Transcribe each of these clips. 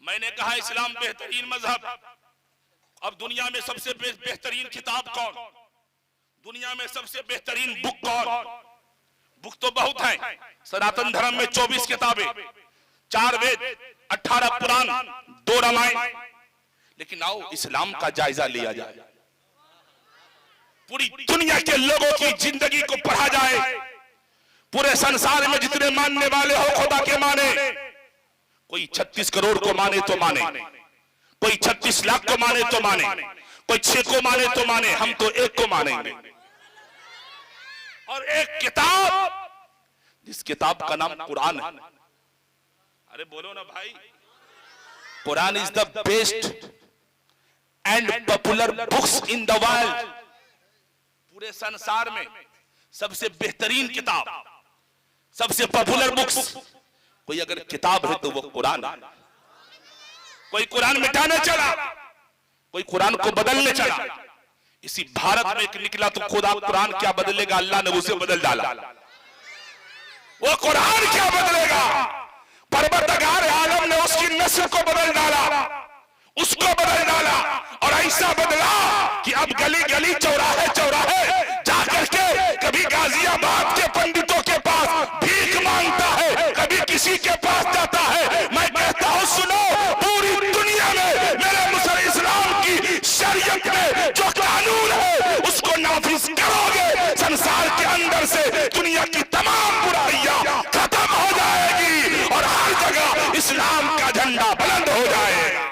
मैंने कहा इस्लाम बेहतरीन मजहब। अब दुनिया में सबसे बेहतरीन किताब कौन, दुनिया में सबसे बेहतरीन बुक कौन? बुक तो बहुत है, सनातन धर्म में 24 किताबें, 4 वेद, 18 पुराण, 2 रामायण। लेकिन आओ इस्लाम का जायजा लिया जाए, पूरी दुनिया के लोगों की जिंदगी को पढ़ा जाए। पूरे संसार में जितने मानने वाले हो खुदा के माने, कोई 36 करोड़ को माने तो माने, कोई 36 लाख को माने तो माने, कोई 6 को माने तो माने, हम तो एक को मानेंगे। और एक किताब, जिस किताब का नाम कुरान है। अरे बोलो ना भाई, Quran is the best and popular books in the world. पूरे संसार में सबसे बेहतरीन किताब, सबसे पॉपुलर बुक्स कोई अगर किताब है तो वो कुरान है। कोई कुरान मिटाने चला, कोई कुरान को बदलने चला। इसी भारत में एक निकला तो खुदा कुरान क्या बदलेगा, अल्लाह ने उसे बदल डाला। वो कुरान क्या बदलेगा, परवरदिगार आलम ने उसकी नस्ल को बदल डाला, उसको बदल डाला। और ऐसा बदला कि अब गली गली चौराहे चौराहे जाकर के कभी गाजियाबाद के पंडितों के पास भीख मांगता है, कभी किसी के पास जाता है। मैं कहता हूं सुनो, पूरी दुनिया में मेरे मुसलमान इस्लाम की शरीयत में जो कानून है उसको नाफिज करोगे, संसार के अंदर से दुनिया की तमाम बुराइयां खत्म हो जाएगी और हर जगह इस्लाम का झंडा बुलंद हो जाएगा।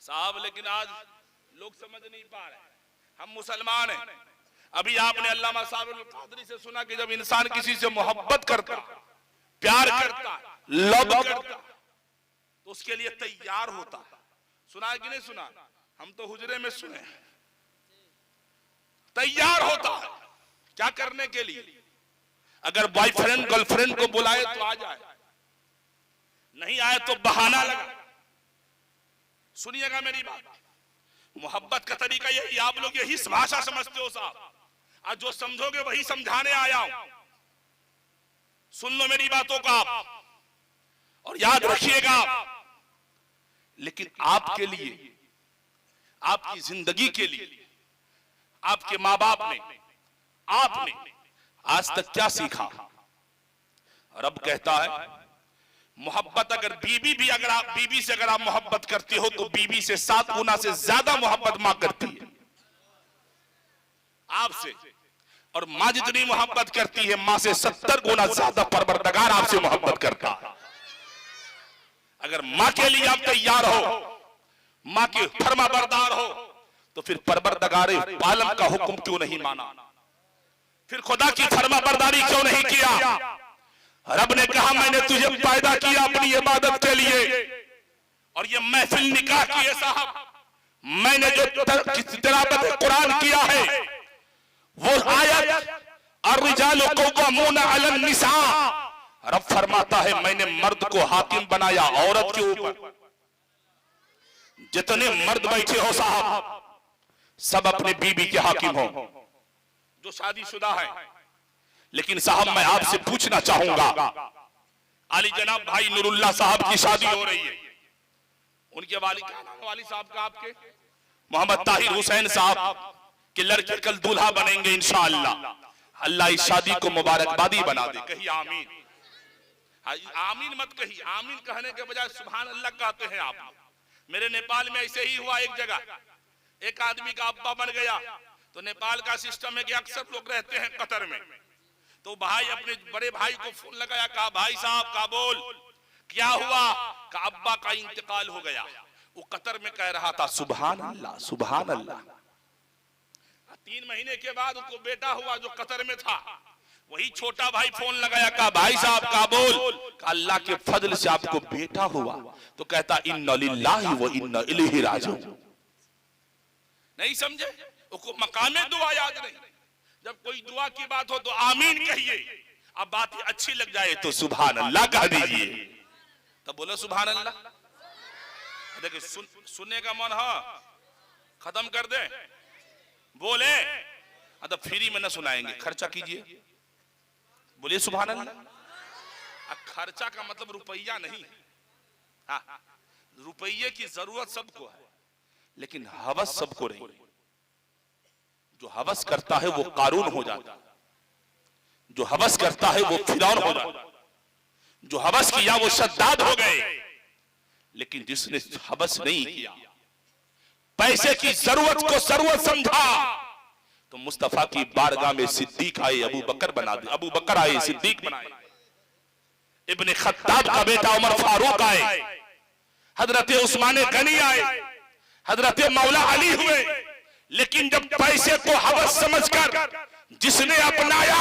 साहब लेकिन आज लोग समझ नहीं पा रहे, हम मुसलमान हैं। अभी आपने अल्लामा साहब कादरी से सुना कि जब इंसान किसी से मोहब्बत करता, प्यार करता, लव करता तो उसके लिए तैयार होता। सुना है कि नहीं सुना? हम तो हुजरे में सुने। तैयार होता है क्या करने के लिए? अगर बॉयफ्रेंड गर्लफ्रेंड को बुलाए तो आ जाए, नहीं आए तो बहाना लगा। सुनिएगा मेरी बात, मोहब्बत का तरीका यही, आप लोग यही भाषा समझते हो साहब, आज जो समझोगे वही समझाने आया हूं। सुन लो मेरी बातों का आप और याद रखिएगा। लेकिन आपके लिए, आपकी जिंदगी के लिए, आपके माँ बाप ने, आपने आज तक क्या सीखा? रब कहता है मोहब्बत अगर बीबी भी, अगर आप बीबी से अगर आप मोहब्बत करते हो तो बीबी से 7 गुना से ज्यादा मोहब्बत मां करती है आपसे। और मां जितनी मोहब्बत करती है, मां से 70 गुना ज्यादा परवरदिगार आपसे मोहब्बत करता है। अगर मां के लिए आप तैयार हो, मां के फरमाबरदार हो, तो फिर परवरदिगार आलम का हुक्म क्यों नहीं माना? फिर खुदा की फरमाबरदारी क्यों नहीं किया? रब ने कहा मैंने तुझे पैदा किया अपनी इबादत के लिए। और ये महफिल निकाह की है साहब, मैंने जो तिलावत कुरान किया है वो आयत अर्रिजालु कव्वामूना अलन निसा, रब फरमाता है मैंने मर्द को हाकिम बनाया औरत के ऊपर। जितने मर्द बैठे हो साहब सब अपने बीबी के हाकिम हो, जो शादीशुदा है। लेकिन साहब मैं आपसे पूछना चाहूंगा, अली जनाब भाई नूरुल्लाह साहब की शादी हो रही है, उनके वालिद क्या नाम वालिद साहब का आपके? मोहम्मद ताहिर हुसैन साहब के लड़के कल दूल्हा बनेंगे इंशाअल्लाह। अल्लाह इस शादी को मुबारकबादी बना दे। कही आमीन। आमीन मत कही, आमीन कहने के बजाय सुभान अल्लाह कहते हैं आप। मेरे नेपाल में ऐसे ही हुआ, एक जगह एक आदमी का अब्बा बन गया। तो नेपाल का सिस्टम है कि अक्सर लोग रहते हैं कतर में, तो भाई अपने बड़े भाई को फोन लगाया, कहा भाई साहब का बोल क्या हुआ? का अब्बा का इंतकाल हो गया। वो कतर में कह रहा था सुभान अल्लाह सुभान अल्लाह। 3 महीने के बाद उनको बेटा हुआ जो कतर में था। वही छोटा भाई फोन लगाया, कहा भाई साहब का बोल, का अल्लाह के फजल से आपको बेटा हुआ। तो कहता इन्ना लिल्लाहि व इन्ना इलैहि राजिऊन। नहीं समझे? उसको मकामे दुआ याद नहीं। जब कोई दुआ की बात हो तो आमीन कहिए, अब बात अच्छी लग जाए तो सुभान अल्लाह कह दीजिए। तब बोलो सुभान अल्लाह। देखिए सुनने का मन है, खत्म कर दे बोले तो फ्री में न सुनाएंगे, खर्चा कीजिए। बोलिए सुभान अल्लाह। खर्चा का मतलब रुपया नहीं, हाँ, रुपये की जरूरत सबको है, लेकिन हवस सबको नहीं। जो हवस करता है वो कारून हो जाता है, जो हवस करता है वो फिरौन हो जाता है, जो हवस किया वो शद्दाद हो गए। लेकिन जिसने हवस नहीं किया, पैसे की जरूरत को जरूरत समझा, तो मुस्तफा की बारगाह में सिद्दीक आए, अबू बकर बना दे, अबू बकर आए, सिद्दीक बनाए, इब्ने खत्ताब का बेटा उमर फारूक आए, हजरत उस्मान गनी आए, हजरत मौला अली हुए। लेकिन जब पैसे को हवस समझकर जिसने अपनाया,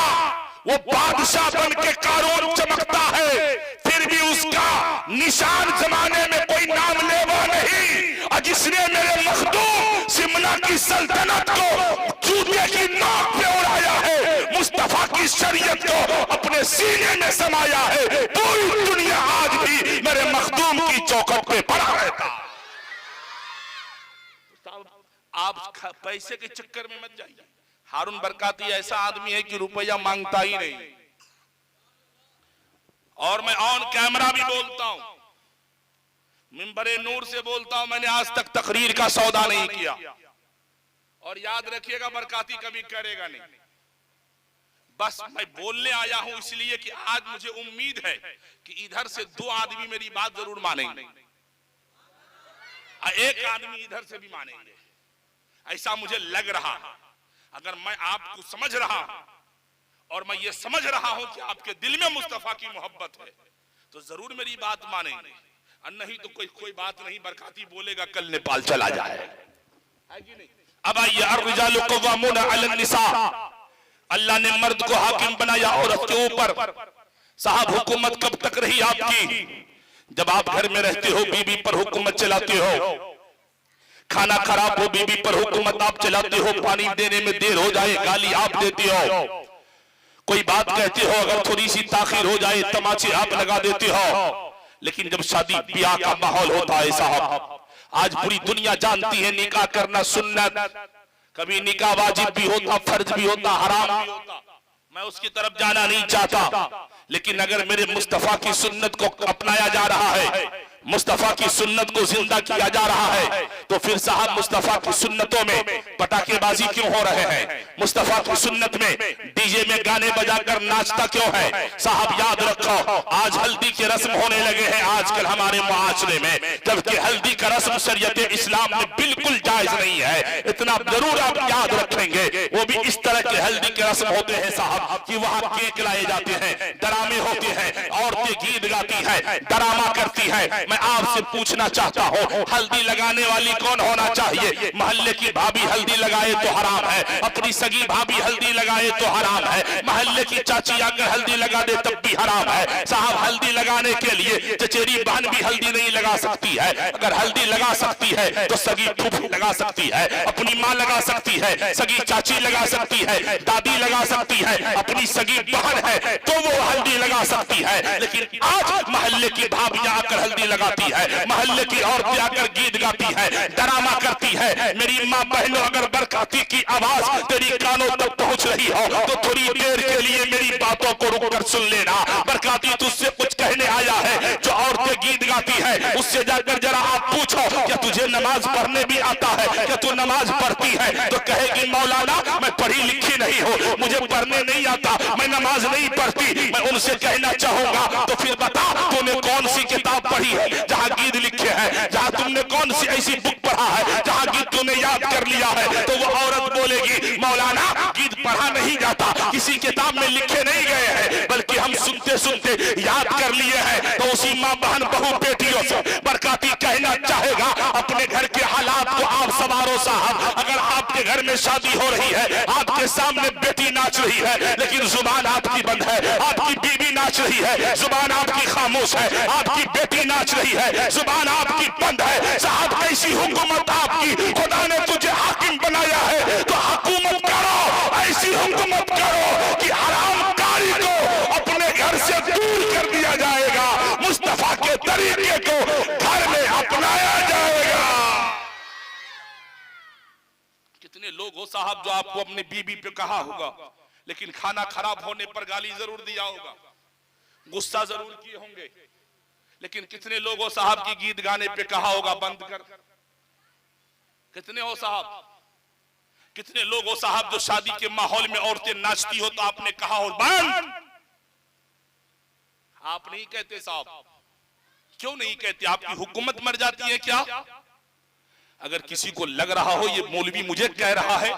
वो बादशाह बन के कारून चमकता है, फिर भी उसका निशान जमाने में कोई नाम लेवा नहीं। और जिसने मेरे मखदूम सिमना की सल्तनत को जूते की नोक पे उड़ाया है, मुस्तफा की शरीयत को अपने सीने में समाया है, पूरी दुनिया आज भी मेरे मखदूम की चौखट पे पड़ा रहता। आप पैसे के चक्कर में मत जाइए। हारून बरकाती ऐसा आदमी है कि रुपया मांगता ही नहीं, और मैं ऑन कैमरा भी बोलता हूं, मिंबरे नूर से बोलता हूं, मैंने आज तक तकरीर का सौदा नहीं किया। और याद रखिएगा, बरकाती कभी करेगा नहीं। बस मैं बोलने आया हूं इसलिए कि आज मुझे उम्मीद है कि इधर से 2 आदमी मेरी बात जरूर मानेंगे, एक आदमी इधर से भी मानेंगे, ऐसा मुझे लग रहा है। अगर मैं आपको समझ रहा हूं और मैं ये समझ रहा हूं कि आपके दिल में मुस्तफा की मोहब्बत है, तो जरूर मेरी बात मानेंगे, और नहीं तो कोई बात नहीं, बरकाती बोलेगा कल नेपाल चला जाए, है कि नहीं। अब आइए, अर्रिजालु क़व्वामूना अलन निसा, अल्लाह ने मर्द को हाकिम बनाया औरत के ऊपर। साहब, हुकूमत कब तक रही आपकी? जब आप घर में रहते हो, बीबी पर हुकूमत चलाते हो, खाना खराब हो, बीबी पर हुकूमत आप चलाते हो, पानी देने में देर हो जाए, गाली आप देते हो, कोई बात कहते हो, अगर थोड़ी सी ताखिर हो जाए, तमाचे आप लगा देते हो। लेकिन जब शादी ब्याह का माहौल होता है साहब, आज पूरी दुनिया जानती है निकाह करना सुन्नत, कभी निकाह वाजिब भी होता, फर्ज भी होता, हराम भी होता, मैं उसकी तरफ जाना नहीं चाहता। लेकिन अगर मेरे मुस्तफा की सुन्नत को अपनाया जा रहा है, मुस्तफा की सुन्नत को जिंदा किया जा रहा है, तो फिर साहब मुस्तफा की सुन्नतों में पटाखेबाजी क्यों हो रहे हैं? मुस्तफा की सुन्नत में डीजे में गाने बजाकर नाचता क्यों है? साहब याद रखो, आज हल्दी की रस्म होने लगे हैं आजकल हमारे मुआशरे में, जबकि हल्दी का रस्म शरीयत इस्लाम में बिल्कुल जायज नहीं है। इतना जरूर आप याद रखेंगे, वो भी इस तरह के हल्दी के रस्म होते हैं साहब कि वहाँ केक लाए जाते हैं, ड्रामे होते हैं, औरतें गीत गाती है, ड्रामा करती है। मैं आपसे पूछना चाहता हूँ, हल्दी लगाने वाली कौन होना चाहिए? मोहल्ले की भाभी हल्दी लगाए तो हराम है, अपनी सगी भाभी हल्दी लगाए तो हराम है, मोहल्ले की चाची आकर हल्दी लगा दे तब भी हराम है। साहब, हल्दी लगाने के लिए चचेरी बहन भी हल्दी नहीं लगा सकती है। अगर हल्दी लगा सकती है तो सगी फूफी लगा सकती है, अपनी माँ लगा सकती है, सगी चाची लगा सकती है, दादी लगा सकती है, अपनी सगी बहन है तो वो हल्दी लगा सकती है। लेकिन आज मोहल्ले की भाभियां आकर हल्दी लगाती है, मोहल्ले की औरतें आकर गीत गाती है, ड्रामा करती है। मेरी माँ बहनों, अगर बरकाती की आवाज तेरी कानों तक पहुंच रही हो तो थोड़ी देर के लिए मेरी बातों को रुक कर सुन लेना। बरकाती तुझसे कुछ कहने आया है। जो औरतें गीत गाती है उससे जाकर जरा आप पूछो, क्या तुझे नमाज पढ़ने भी आता है? क्या तू नमाज पढ़ती है? तो कहेगी मौलाना मैं पढ़ी लिखी नहीं हूँ, मुझे पढ़ने नहीं आता, मैं नमाज नहीं पढ़ती। मैं उनसे कहना चाहूंगा, तो फिर बता तूने कौन सी किताब पढ़ी है जहाँ गीत लिखे हैं? जहाँ तुमने कौन सी ऐसी बुक पढ़ा है जहाँ गीत तूने याद कर लिया है? तो वो औरत बोलेगी मौलाना गीत पढ़ा नहीं जाता, किसी किताब में लिखे नहीं गए हैं, बल्कि हम सुनते सुनते याद कर लिए हैं। तो उसी माँ बहन बहू बेटियों से बरकाती कहना चाहेगा, अपने घर के हालात को आप संवारो साहब। अगर आपके घर में शादी हो रही है, आपके सामने बेटी नाच रही है, लेकिन जुबान आपकी बंद है, आपकी बीवी नाच रही है, जुबान आपकी खामोश है, आपकी बेटी नाच रही है, जुबान आपकी बंद है। साहब, ऐसी हुकूमत आपकी, खुदा ने तुझे हाकिम बनाया है तो हुकूमत करो, ऐसी हुकूमत करो कि हरामकारी को अपने घर से दूर कर दिया जाएगा, मुस्तफा के तरीके को घर में अपनाया जाएगा। कितने लोग हो साहब जो आपको अपनी बीबी पे कहा होगा, लेकिन खाना खराब होने पर गाली जरूर दिया होगा, गुस्सा जरूर किए होंगे, लेकिन कितने लोग हो साहब की गीत गाने पे कहा होगा बंद कर? कितने हो साहब? कितने लोग हो साहब जो शादी के माहौल में औरतें नाचती हो तो आपने कहा हो बंद? आप नहीं कहते साहब। क्यों नहीं कहते? आपकी हुकूमत मर जाती है क्या? अगर किसी को लग रहा हो ये मौलवी मुझे कह रहा है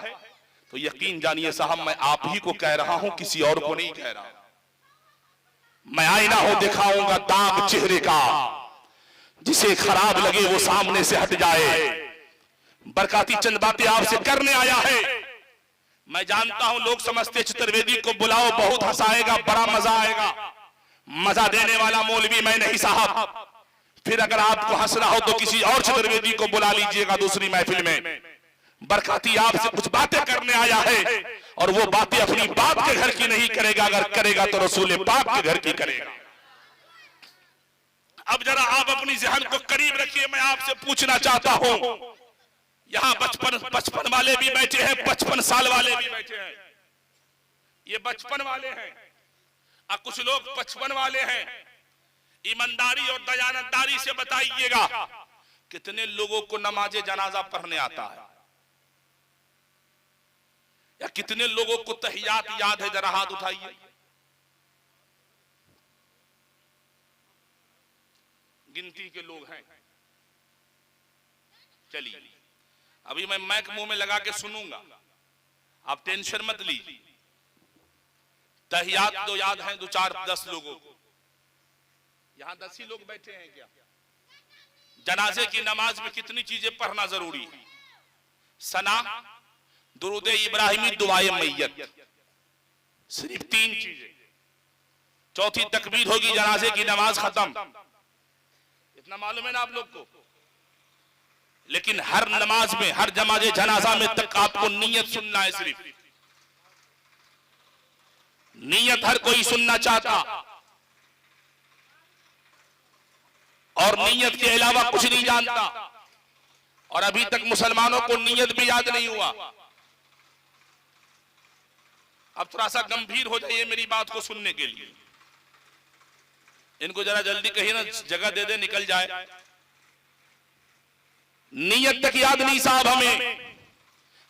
तो यकीन जानिए साहब मैं आप ही को कह रहा हूं, किसी और को नहीं कह रहा। मैं आईना हो दिखाऊंगा दाग चेहरे का, जिसे खराब लगे वो सामने से हट जाए। बरकाती चंद बातें आपसे करने आया है। मैं जानता हूं लोग समझते चतुर्वेदी को बुलाओ बहुत हंसाएगा, बड़ा मजा आएगा। मजा देने वाला मौलवी मैं नहीं साहब। फिर अगर आपको हंसना हो तो किसी और चतुर्वेदी को बुला लीजिएगा दूसरी महफिल में। बरकाती आपसे कुछ बातें करने आया है और वो बातें अपनी बाप के घर की नहीं करेगा, अगर करेगा तो रसूल पाक के घर की करेगा। अब जरा आप अपनी ज़हन को करीब रखिए। मैं आपसे पूछना चाहता हूं, यहां 55 वाले भी बैठे हैं, 55 साल वाले भी बैठे हैं। ये 55 वाले हैं और कुछ लोग 55 वाले हैं। ईमानदारी और दयानतदारी से बताइएगा कितने लोगों को नमाजे जनाजा पढ़ने आता है, या कितने लोगों को तहियात याद है? जरा हाथ उठाइए। गिनती के लोग हैं। चलिए अभी मैं माइक मुंह में लगा के सुनूंगा, आप टेंशन मत लीजिए। तहियात तो याद हैं 2-4-10 लोगों को। यहां 10 ही लोग बैठे हैं क्या? जनाजे की नमाज में कितनी चीजें पढ़ना जरूरी है? सना, दुरूद इब्राहिमी, दुआए मैयत, सिर्फ 3 चीजें। चौथी तकबीर होगी, जनाजे की नमाज खत्म। इतना मालूम है ना आप लोग को? लेकिन हर नमाज में, हर जमाजे जनाजा में तक आपको नीयत सुनना है। सिर्फ नीयत हर कोई सुनना चाहता, और नीयत के अलावा कुछ नहीं जानता। और अभी तक मुसलमानों को नीयत भी याद नहीं हुआ। अब थोड़ा सा गंभीर हो जाइए मेरी बात को सुनने के लिए। इनको जरा जल्दी कहिए ना, जगह दे दे, निकल जाए। नीयत तक याद नहीं साहब हमें।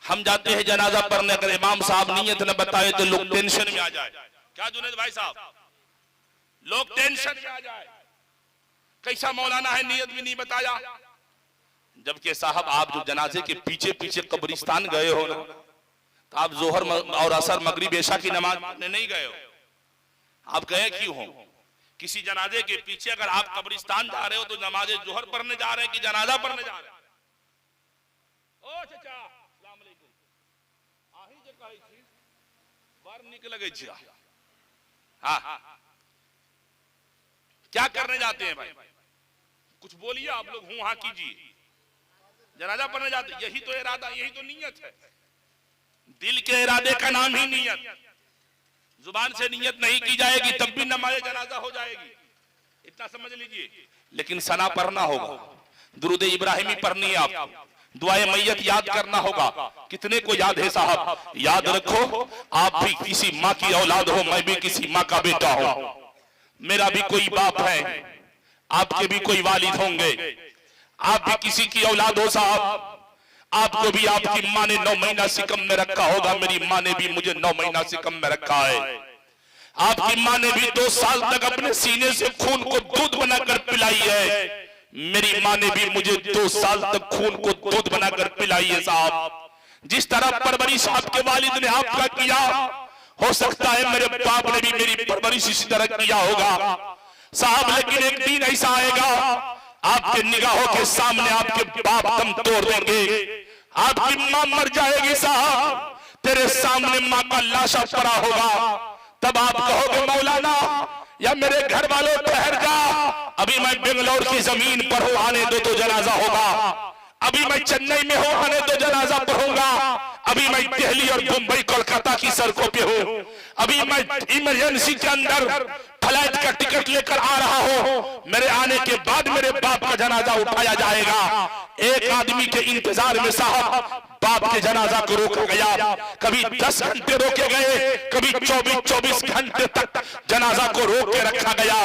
हम जाते हैं जनाजा पढ़ने, अगर इमाम साहब नीयत न बताए तो लोग टेंशन में आ जाए। क्या जुनैद भाई साहब? लोग टेंशन में आ जाए, कैसा मौलाना है, नीयत भी नहीं बताया। जबकि साहब आप जो जनाजे के पीछे पीछे कब्रिस्तान गए हो ना, तो आप जोहर और असर मगरिब ऐशा की नमाज पढ़ने नहीं गए हो। आप गए क्यों हो? किसी जनाजे के पीछे अगर आप कब्रिस्तान जा रहे हो तो नमाज जोहर पढ़ने जा रहे हैं कि जनाजा पढ़ने जा रहे हैं? ओ चाचा अस्सलाम वालेकुम। आही जे कहै छी बार निक लगै छी। हां, क्या करने जाते हैं भाई? कुछ बोलिए आप लोग, हूं हां कीजिए। जनाजा पढ़ने जाते, यही तो इरादा, यही तो नीयत है। दिल के इरादे का नाम ही नीयत। जुबान से नीयत नहीं की जाएगी तब भी नमाज जनाजा हो जाएगी, इतना समझ लीजिए। लेकिन सना पढ़ना होगा, दुरूद इब्राहिमी पढ़नी है, आप दुआए मैयत याद करना होगा। कितने को याद है साहब? याद रखो, आप भी किसी माँ की औलाद हो, मैं भी किसी माँ का बेटा हूं। मेरा भी कोई बाप है, आपके भी कोई वालिद होंगे, आप भी किसी की औलाद हो साहब। आपको भी आपकी माँ ने 9 महीना सिकम में रखा होगा, मेरी माँ ने भी मुझे 9 महीना सिकम में रखा है। आपकी माँ ने भी 2 साल तक अपने सीने से खून को दूध बनाकर पिलाई है, मेरी माँ ने भी मुझे 2 साल तक खून को दूध बनाकर पिलाई है साहब। जिस तरह परवरिश आपके वालिद ने आपका किया, हो सकता है मेरे बाप ने भी मेरी परवरिश इसी तरह किया होगा साहब। लेकिन एक दिन ऐसा आएगा, आपके निगाहों के सामने आपके बाप दम तोड़ देंगे, आपकी मां मर जाएगी साहब, तेरे सामने मां का लाशा पड़ा होगा। तब आप कहोगे मौलाना या मेरे घर वालों ठहर जा, अभी मैं बेंगलोर की जमीन पर हूं, आने दो तो जनाजा होगा। अभी मैं चेन्नई में हूं, आने दो जनाजा पढ़ूंगा। अभी मैं दिल्ली और मुंबई कोलकाता की सड़कों पे हूं। अभी मैं इमरजेंसी के अंदर फ्लाइट का टिकट लेकर आ रहा हूं। मेरे आने के बाद मेरे बाप का जनाजा उठाया जाएगा। एक आदमी के इंतजार में साहब बाप के जनाजा को रोका गया। कभी 10 घंटे रोके गए, कभी 24 घंटे तक जनाजा को रोक के रखा गया,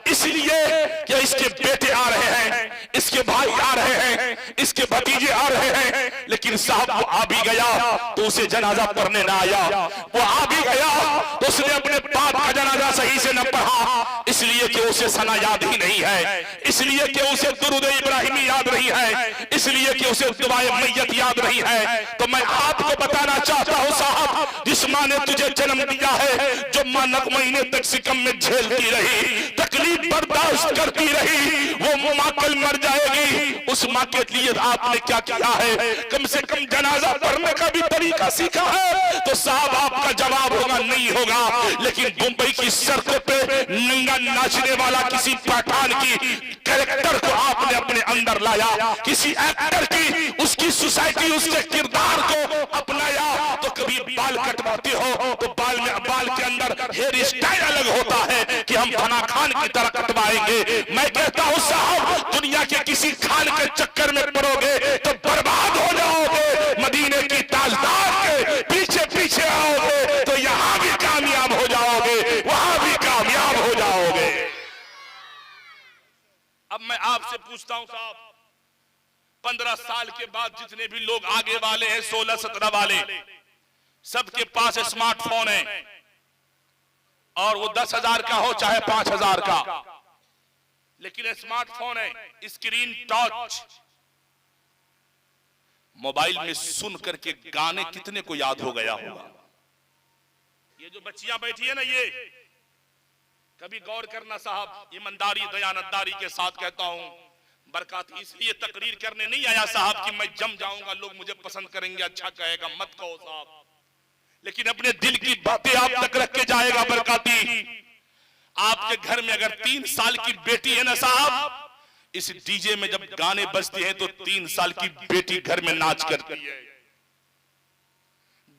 इसलिए कि इसके बेटे आ रहे हैं, इसके भाई आ रहे हैं, इसके भतीजे आ रहे हैं। लेकिन साहब वो आ भी गया तो उसे जनाजा पढ़ने ना आया। वो आ भी गया तो उसने अपने बाप का जनाजा सही से न पढ़ा, इसलिए कि उसे सना याद ही नहीं है, इसलिए कि उसे दुरूद इब्राहिमी याद नहीं है, इसलिए कि उसे दुआए मैयत याद नहीं है। तो मैं आपको बताना चाहता हूं साहब, जिस माँ ने तुझे जन्म दिया है, जो माँ 9 महीने तक सिकम में झेलती रही, तकलीफ बर्दाश्त करती रही, वो माँ कल मर जाएगी। उस माँ के लिए आपने क्या किया है? कम से कम जनाजा पढ़ने का भी तरीका सीखा है? तो साहब आपका जवाब होगा नहीं होगा। लेकिन मुंबई की सड़कों पे नंगा नाचने वाला किसी पठान की कैरेक्टर को आपने अपने अंदर लाया, किसी एक्टर की उसकी सोसाइटी उसके किरदार को अपनाया। तो कभी बाल कटवाते हो तो बाल के अंदर हेयर स्टाइल अलग होता है कि हम फना खान की तरह कटवाएंगे। मैं कहता हूं साहब, दुनिया के किसी खान के चक्कर में पड़ोगे तो बर्बाद हो जाओगे। मदीने की ताजदार के पीछे पीछे आओगे तो यहां भी कामयाब हो जाओगे, वहां भी कामयाब हो जाओगे। अब मैं आपसे पूछता हूं साहब, 15 साल के बाद जितने भी लोग आगे वाले हैं, 16-17 वाले, सबके पास स्मार्टफोन है, और वो 10,000 का हो चाहे 5,000 का, लेकिन स्मार्टफोन है, स्क्रीन टच। मोबाइल में सुन करके गाने कितने को याद हो गया होगा? ये जो बच्चियां बैठी है ना, ये कभी गौर करना साहब, ईमानदारी दयानतदारी के साथ कहता हूं, बरकाती इसलिए तकरीर करने नहीं आया साहब कि मैं जम जाऊंगा, लोग मुझे पसंद करेंगे, अच्छा कहेगा, मत कहो साहब, लेकिन अपने दिल की बातें आप तक रख के जाएगा बरकाती। आपके घर में अगर 3 साल की बेटी है ना साहब, इस डीजे में जब गाने बजते हैं तो 3 साल की बेटी घर में नाच करती है।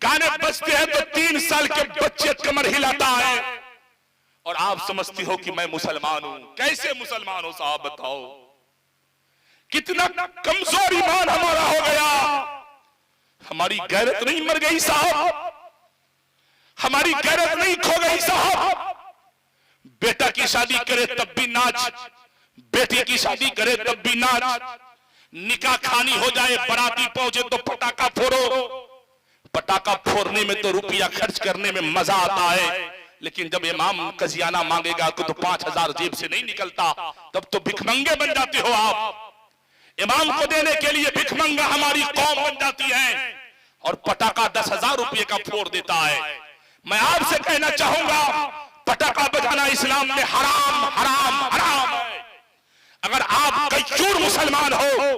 गाने बजते हैं तो 3 साल के बच्चे कमर हिलाता है, और आप समझती हो कि मैं मुसलमान हूं। कैसे मुसलमान हो साहब, बताओ? कितना कमजोर ईमान हमारा हो गया। हमारी गैरत नहीं मर गई साहब, हमारी गैरत नहीं खो गई साहब। बेटा की शादी करे तब भी नाच, बेटी की शादी करे तब भी नाच, निकाह खानी हो जाए, बाराती पहुंचे तो पटाखा फोड़ो। पटाखा फोड़ने में तो रुपया खर्च करने में मजा आता है, लेकिन जब इमाम कजियाना मांगेगा तो 5,000 जेब से नहीं निकलता, तब तो भिखमंगे बन जाते हो आप। इमाम को देने के लिए भिखमंगा हमारी कौम बन जाती है, और पटाखा 10,000 रुपये का फोड़ देता है। मैं आपसे कहना चाहूंगा, पटाखा बजाना इस्लाम में हराम हराम हराम है। अगर आप गैर मुसलमान हो,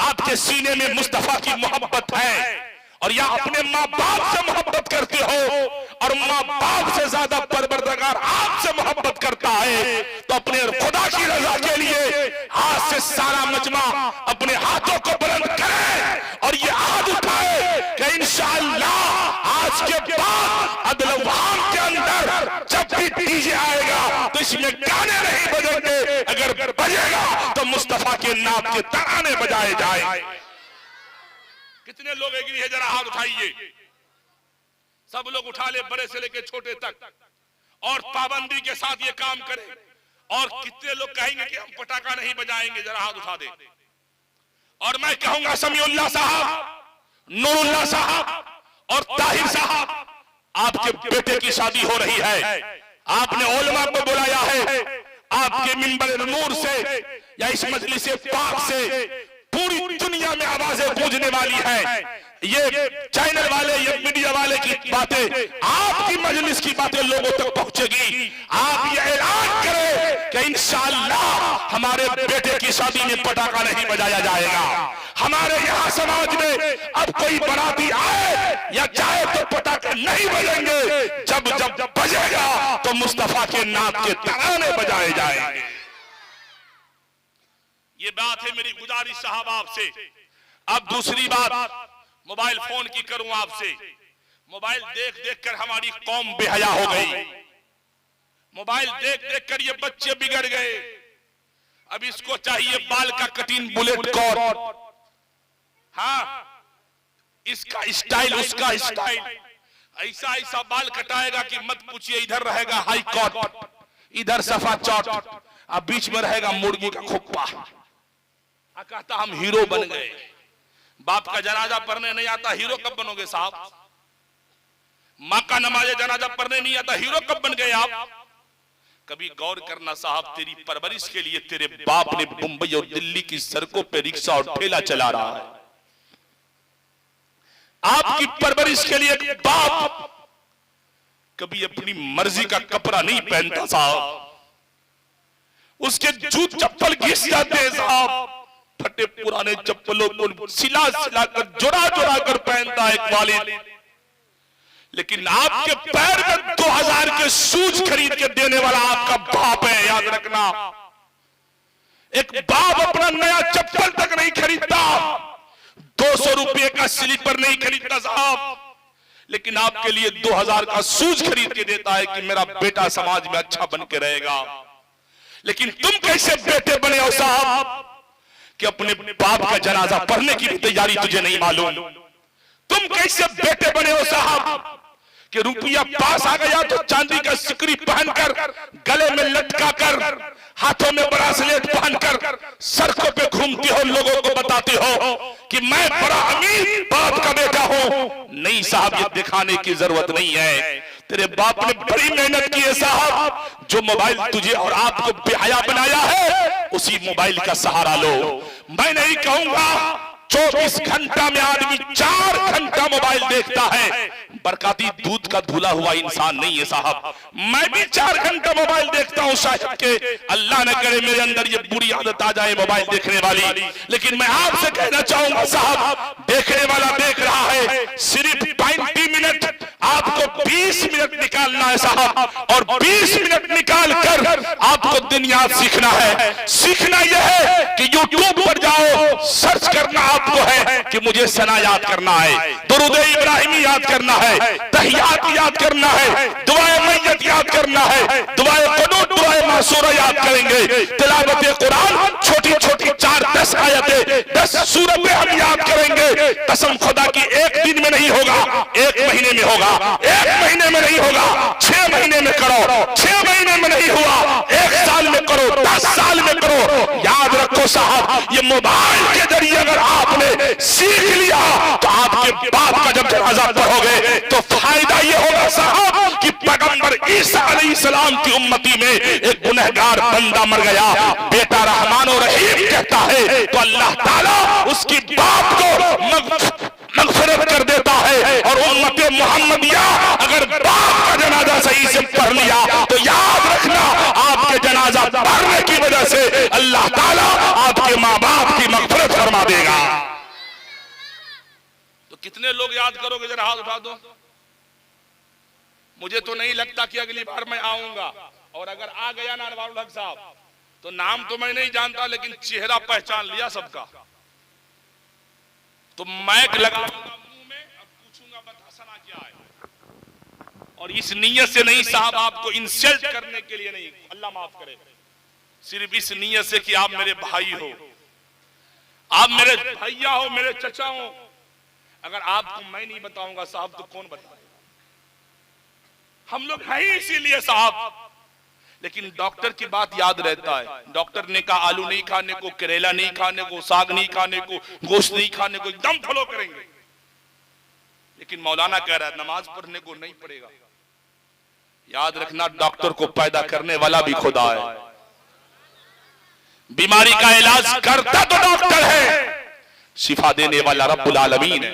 आपके सीने में मुस्तफा की मोहब्बत है, और या अपने माँ बाप से मोहब्बत करते हो, और माँ बाप से ज्यादा परवरदिगार आपसे मोहब्बत करता है, तो अपने खुदा की रजा के लिए आज से सारा मजमा अपने हाथों को बुलंद करे और ये आहद उठाए कि इंशाअल्लाह आज के बाद अदलवाम के अंदर जब भी डीजे आएगा तो इसमें गाने नहीं बजेंगे, अगर बजेगा तो मुस्तफा के नाम के तराने बजाए जाए। कितने लोग एग्री है? जरा हाथ उठाइए। सब लोग उठा ले, बड़े से लेके छोटे तक, और पाबंदी के साथ ये काम करें। और कितने लोग कहेंगे कि हम पटाखा नहीं बजाएंगे? जरा हाथ उठा दे। और मैं कहूंगा समीउल्लाह साहब, नूरुल्लाह साहब और ताहिर साहब, आपके बेटे की शादी हो रही है, आपने उलमा को बुलाया है, आपके मिंबर नूर से या इस मजलिस पाक से पूरी दुनिया में आवाजें गूंजने वाली है। ये चैनल वाले, ये मीडिया वाले की बातें, आपकी मजलिस की बातें लोगों तक पहुंचेगी। आप ये ऐलान करें कि इंशाअल्लाह हमारे बेटे की शादी में पटाखा नहीं बजाया जाएगा। हमारे यहाँ समाज में अब कोई बाराती आए या जाए तो पटाखे नहीं बजेंगे, जब जब बजेगा तो मुस्तफा के नाम के तराने बजाए जाएंगे। ये बात है मेरी गुजारिश साहब आपसे। अब दूसरी बात मोबाइल फोन की करूं आपसे। मोबाइल देख देख कर हमारी कौम बेहया हो गई। मोबाइल देख देख कर ये बच्चे बिगड़ गए। अब इसको चाहिए बाल का कटिंग बुलेट कॉर्ड, हाँ इसका स्टाइल उसका स्टाइल, ऐसा ऐसा बाल कटाएगा कि मत पूछिए। इधर रहेगा हाई कॉट, इधर सफा चौट, अब बीच में रहेगा मुर्गी का खुप्पा। कहता हम हीरो बन गए। बाप का जनाजा पढ़ने नहीं आता, हीरो कब बनोगे साहब? माँ का नमाज जनाजा पढ़ने नहीं आता, हीरो कब बन गए आप? कभी गौर करना साहब, तेरी परवरिश के लिए तेरे बाप ने मुंबई और दिल्ली की सड़कों पे रिक्शा और ठेला चला रहा है। आपकी परवरिश के लिए एक बाप कभी अपनी मर्जी का कपड़ा नहीं पहनता साहब। उसके जूत चप्पल घिस जाते हैं साहब। फटे पुराने चप्पलों को सिला सिला कर जोड़ा जोड़ा कर पहनता है एक वालिद। लेकिन आपके पैर में 2000 के शूज खरीद के देने वाला आपका बाप है, याद रखना। एक बाप अपना नया चप्पल तक नहीं खरीदता, 200 रुपए का स्लीपर नहीं खरीदता साहब, लेकिन आपके लिए 2000 का शूज खरीद के देता है कि मेरा बेटा समाज में अच्छा बन के रहेगा। लेकिन तुम कैसे बेटे बने हो साहब कि अपने बाप का जनाजा पढ़ने की भी तैयारी तुझे नहीं मालूम। तुम कैसे बेटे बने हो साहब कि रुपया पास आ गया तो चांदी का सिकरी पहनकर, गले में लटका कर, हाथों में ब्रासलेट पहनकर सड़कों पे घूमते हो, लोगों को बताते हो कि मैं बड़ा अमीर बाप का बेटा हूं। नहीं साहब, ये दिखाने की जरूरत नहीं है। तेरे बाप ने बड़ी मेहनत की है साहब। जो मोबाइल तुझे और आपको बेहया बनाया है, उसी मोबाइल का सहारा लो। मैं नहीं कहूंगा 24 घंटा में आदमी 4 घंटा मोबाइल देखता है। बरकाती दूध का धुला हुआ इंसान नहीं है साहब। मैं भी 4 घंटा मोबाइल देखता हूं शायद के अल्लाह न करे मेरे अंदर ये बुरी आदत आ जाए मोबाइल देखने वाली। लेकिन मैं आपसे कहना चाहूंगा साहब, देखने वाला देख रहा है, सिर्फ 20 मिनट आपको 20 मिनट निकालना है साहब, और 20 मिनट निकाल कर आपको दुनिया सीखना है। सीखना यह है कि यूट्यूब पर जाओ, सर्च करना आपको है कि मुझे सना याद करना है, दुरूद इब्राहिमी याद करना है, तहियात याद करना है, दुआए मैयत याद करना है, दुआए क़ुनूत, दुआए मासूरा याद करेंगे। तिलावत कुरान छोटी छोटी 4-10 आयतें, 10 सूरतें हम याद करेंगे। कसम खुदा की एक दिन में नहीं होगा, एक महीने में होगा, एक महीने में नहीं होगा, 6 महीने में करो, 6 महीने में नहीं हुआ, 1 साल में करो, 10 साल में करो। याद रखो साहब, ये मोबाइल के जरिए अगर आपने सीख लिया तो आपके बाप का जब जनाजा पढ़ोगे तो फायदा ये होगा साहब कि पैगंबर ईसा अलैहिस्सलाम की उम्मती में एक गुनहगार बंदा मर गया, बेटा रहमान और रहीम कहता है तो अल्लाह ताला उसकी बाप को मगफिरत कर देता है। और उम्मत मुहम्मदिया अगर बाप का जनाजा सही से पढ़ लिया तो याद रखना, आपके जनाजा पढ़ने की वजह से अल्लाह ताला आपके माँ बाप की मगफिरत फरमा देगा। तो कितने लोग याद करोगे, जरा हाथ उठा दो। मुझे तो नहीं लगता कि अगली बार मैं आऊंगा, और अगर आ गया ना अनवारुल हक साहब तो नाम तो मैं नहीं जानता, लेकिन चेहरा पहचान लिया सबका। तो मैक लगाऊंगा मुंह में और पूछूंगा बतासना क्या है। और इस नीयत से नहीं साहब, आपको इंसल्ट करने के लिए नहीं, अल्लाह माफ करे, सिर्फ इस नीयत से कि आप मेरे भाई हो, आप मेरे भैया हो, मेरे चचा हो। अगर आपको मैं नहीं बताऊंगा साहब तो कौन बताएगा? हम लोग हैं ही इसीलिए साहब। लेकिन डॉक्टर की बात याद रहता है। डॉक्टर ने कहा आलू नहीं खाने को, करेला नहीं खाने को, साग नहीं खाने को, गोश्त नहीं खाने को, एकदम फॉलो करेंगे। लेकिन मौलाना कह रहा है नमाज पढ़ने को नहीं पड़ेगा। याद रखना, डॉक्टर को पैदा करने वाला भी खुदा है। बीमारी का इलाज करता तो डॉक्टर है, शिफा देने वाला रब्बुल आलमीन है।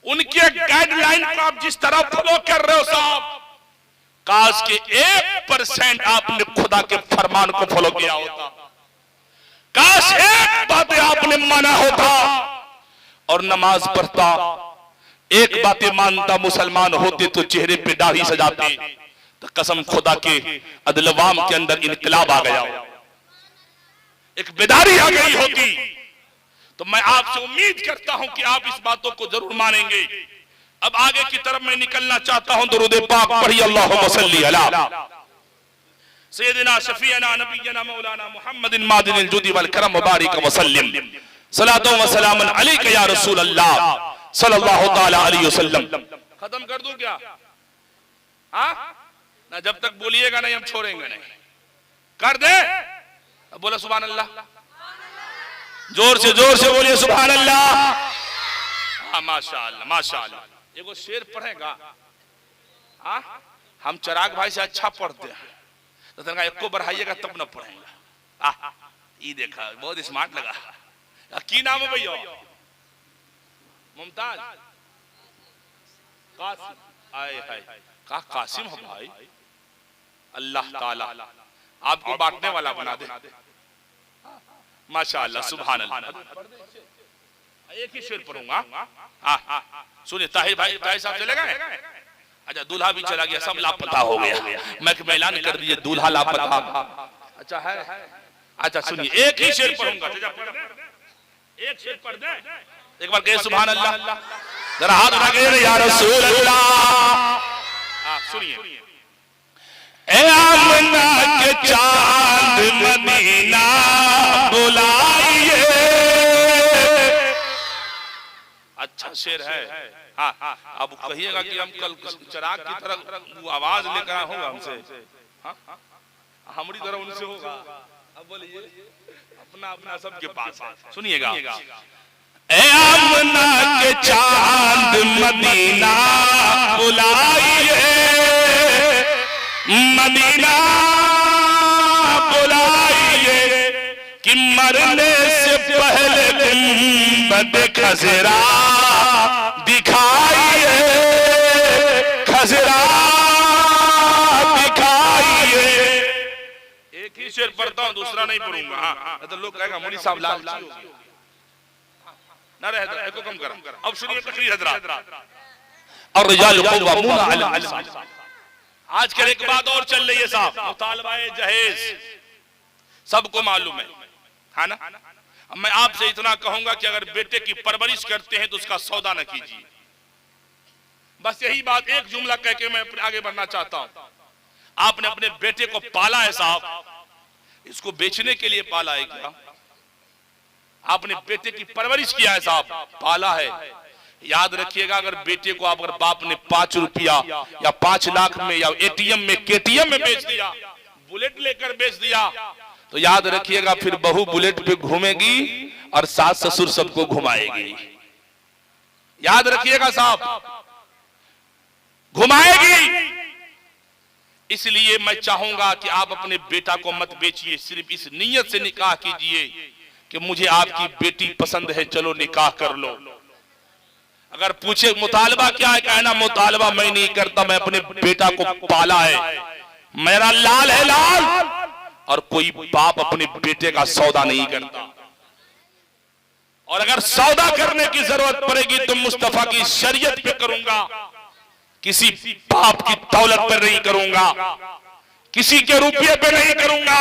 उनके गाइडलाइन को आप जिस तरह फॉलो कर रहे हो साहब, काश के 1% आपने खुदा के फरमान को फॉलो किया होता, काश एक बातें आपने माना होता और नमाज पढ़ता, एक बातें मानता, मुसलमान होते तो चेहरे पे दाढ़ी सजाते, तो कसम खुदा के अदलवाम के अंदर इनकलाब आ गया, एक बेदारी आ गई होती। तो मैं आपसे उम्मीद करता हूं कि आप इस बातों को जरूर मानेंगे। अब आगे की तरफ मैं निकलना चाहता हूं। दुरूद पाक पढ़िए, अल्लाहुम्मा सल्ली अला सय्यदिना शफीअना नबियना मौलाना मुहम्मदिन मादिनिल जुदी वल करम मुबारक वसल्लम सलातो व सलामन अलैका या रसूल अल्लाह सल्लल्लाहु तआला अलैहि वसल्लम। खत्म कर दूं क्या? हाँ ना, जब तक बोलिएगा नहीं हम छोड़ेंगे नहीं। कर दे। अब बोला सुभान अल्लाह, जोर से बोलिए सुभान अल्लाह। हाँ माशाअल्लाह माशाअल्लाह। एगो शेर पढ़ेगा। हाँ हम चिराग भाई से अच्छा पढ़ते हैं, तो तनका एको बढ़ाइएगा तब न पढ़ेगा। ये देखा बहुत स्मार्ट लगा। की नाम है भैया? मुमताज कासिम। आए हाय का कासिम हो भाई। अल्लाह ताला आपको बांटने वाला बना दे। माशाअल्लाह सुभान अल्लाह। एक ही शेर पढ़ूंगा। सुनिए ताहिर भाई, ताहिर साहब चले गए। अच्छा दूल्हा भी चला गया, सब लापता हो गया। मैं ऐलान कर दिए दूल्हा लापता। अच्छा है। अच्छा सुनिए एक ही शेर पढ़ूंगा। एक शेर पढ़ दे। एक बार कहे सुभान अल्लाह, जरा हाथ उठा के या रसूल अल्लाह। सुनिए। ए आमना के चांद मदीना बुलाइए। अच्छा शेर है। हाँ अब कहिएगा कि हम कल चिराग की तरह आवाज लेकर होगा हमसे। हमारी तरह उनसे होगा। अब बोलिए अपना अपना सबके पास है। सुनिएगा। ए आमना के चांद मदीना बुलाइए, मदीना बुलाइए कि मरने से पहले गुंबद खजरा दिखाइए, खजरा दिखाइए। एक ही शेर पढ़ता हूं, दूसरा नहीं पढ़ूंगा। हाँ तो लोग कहेगा मौलवी साहब लालची हो गए। ना रहे को कम करो। अब सुनिए तकरीर हजरात। और रिजाल क़व्वामून अला निसा। आजकल एक बात और चल रही है साहब, मुतालबाए जहेज सबको मालूम है ना। मैं आपसे इतना कहूंगा कि अगर बेटे की परवरिश करते हैं तो उसका सौदा न कीजिए। बस यही बात एक जुमला कह के मैं आगे बढ़ना चाहता हूं। आपने अपने बेटे को पाला है साहब, इसको बेचने के लिए पाला है क्या? आपने बेटे की परवरिश किया है साहब, पाला है। याद रखिएगा अगर बेटे को अगर बाप ने 5 रुपया या 5 लाख में या एटीएम में केटीएम में बेच दिया, बुलेट लेकर बेच दिया, तो याद रखिएगा फिर बहू बुलेट पे घूमेगी और सास ससुर सबको घुमाएगी। याद रखिएगा साहब, घुमाएगी। इसलिए मैं चाहूंगा कि आप अपने बेटा को मत बेचिए। सिर्फ इस नीयत से निकाह कीजिए कि मुझे आपकी बेटी पसंद है, चलो निकाह कर लो। अगर पूछे मुतालबा क्या है, कहना मुतालबा मैं नहीं करता, मैं अपने बेटा को पाला है, मेरा लाल है लाल। और कोई बाप अपने बेटे का सौदा नहीं करता। और अगर सौदा करने की जरूरत पड़ेगी तो मुस्तफा की शरीयत पे करूंगा, किसी बाप की दौलत पर नहीं करूंगा, किसी के रुपये पे नहीं करूंगा।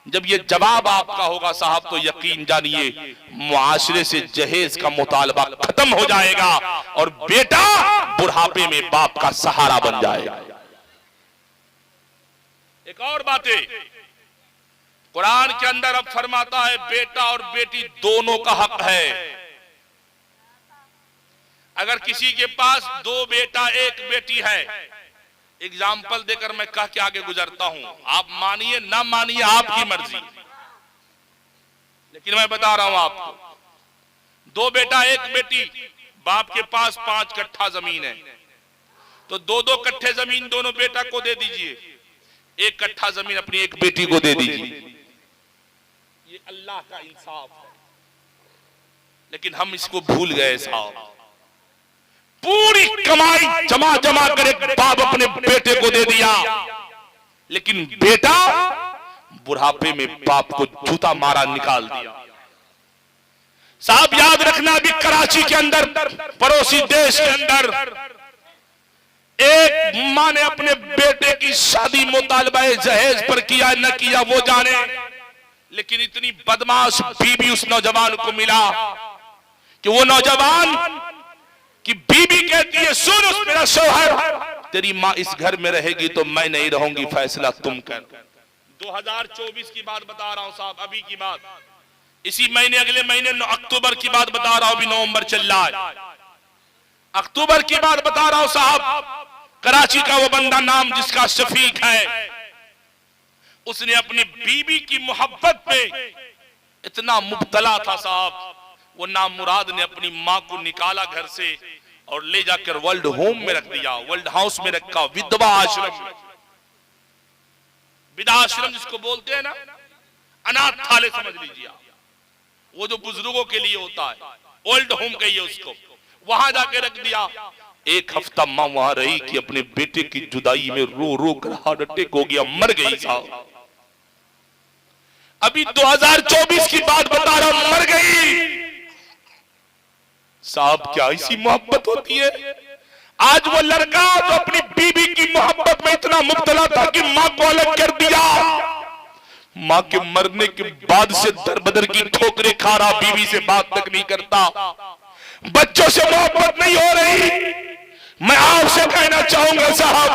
जब ये जवाब आपका होगा साहब, तो यकीन जानिए मुआशरे से जहेज का मुतालबा खत्म हो जाएगा और बेटा बुढ़ापे में बाप का सहारा बन जाएगा। एक और बात है, कुरान के अंदर अब फरमाता है बेटा और बेटी दोनों का हक है। अगर किसी के पास 2 बेटा 1 बेटी है, एग्जाम्पल देकर मैं कह के आगे गुजरता हूं, आप मानिए ना मानिए आपकी मर्जी, लेकिन मैं बता रहा हूं आपको, 2 बेटा 1 बेटी, बाप के पास 5 कट्ठा जमीन है, तो 2-2 कट्ठे जमीन दोनों बेटा को दे दीजिए, 1 कट्ठा जमीन अपनी 1 बेटी को दे दीजिए। ये अल्लाह का इंसाफ है। लेकिन हम इसको भूल गए साहब। पूरी कमाई जमा जमा कर एक बाप अपने बेटे को दे दिया, लेकिन बेटा बुढ़ापे में बाप को जूता मारा निकाल दिया। साहब याद रखना, अभी कराची के अंदर, पड़ोसी देश के अंदर, एक मां ने अपने बेटे की शादी मुतालबा जहेज पर किया न किया वो जाने, लेकिन इतनी बदमाश बीबी उस नौजवान को मिला कि वो नौजवान की बीबी कहती है, सुन मेरा शौहर, तेरी माँ इस घर में रहेगी तो मैं नहीं रहूंगी, फैसला तुम कर। 2024 की बात बता रहा हूं साहब, अभी की बात, इसी महीने, अगले महीने अक्टूबर की बात बता रहा हूं, अभी नवंबर चल रहा है, अक्टूबर की बात बता रहा हूं साहब। कराची का वो बंदा नाम जिसका शफीक है, उसने अपनी बीबी की मोहब्बत पे इतना मुब्तला था साहब, वो नामुराद ने अपनी मां को निकाला घर से और ले जाकर वर्ल्ड होम में रख दिया, वर्ल्ड हाउस में रखा, विधवा आश्रम, विधा आश्रम जिसको बोलते हैं ना, अनाथ थाले समझ लीजिए आप, वो जो बुजुर्गों के लिए होता है, ओल्ड होम कहिए उसको, वहां जाके रख दिया। एक हफ्ता मां वहां रही कि अपने बेटे की जुदाई में रो रो कर हार्ट अटैक हो गया, मर गई साहब। अभी 2024 की बात बता रहा हूं, मर गई साहब। क्या ऐसी मोहब्बत होती है? आज वो लड़का जो अपनी बीबी की मोहब्बत में इतना मुब्तला था कि मां को अलग कर दिया, मां के मरने के बाद से दर बदर की ठोकरें खा रहा, बीवी से बात तक नहीं करता, बच्चों से मोहब्बत नहीं हो रही। मैं आपसे कहना चाहूंगा साहब,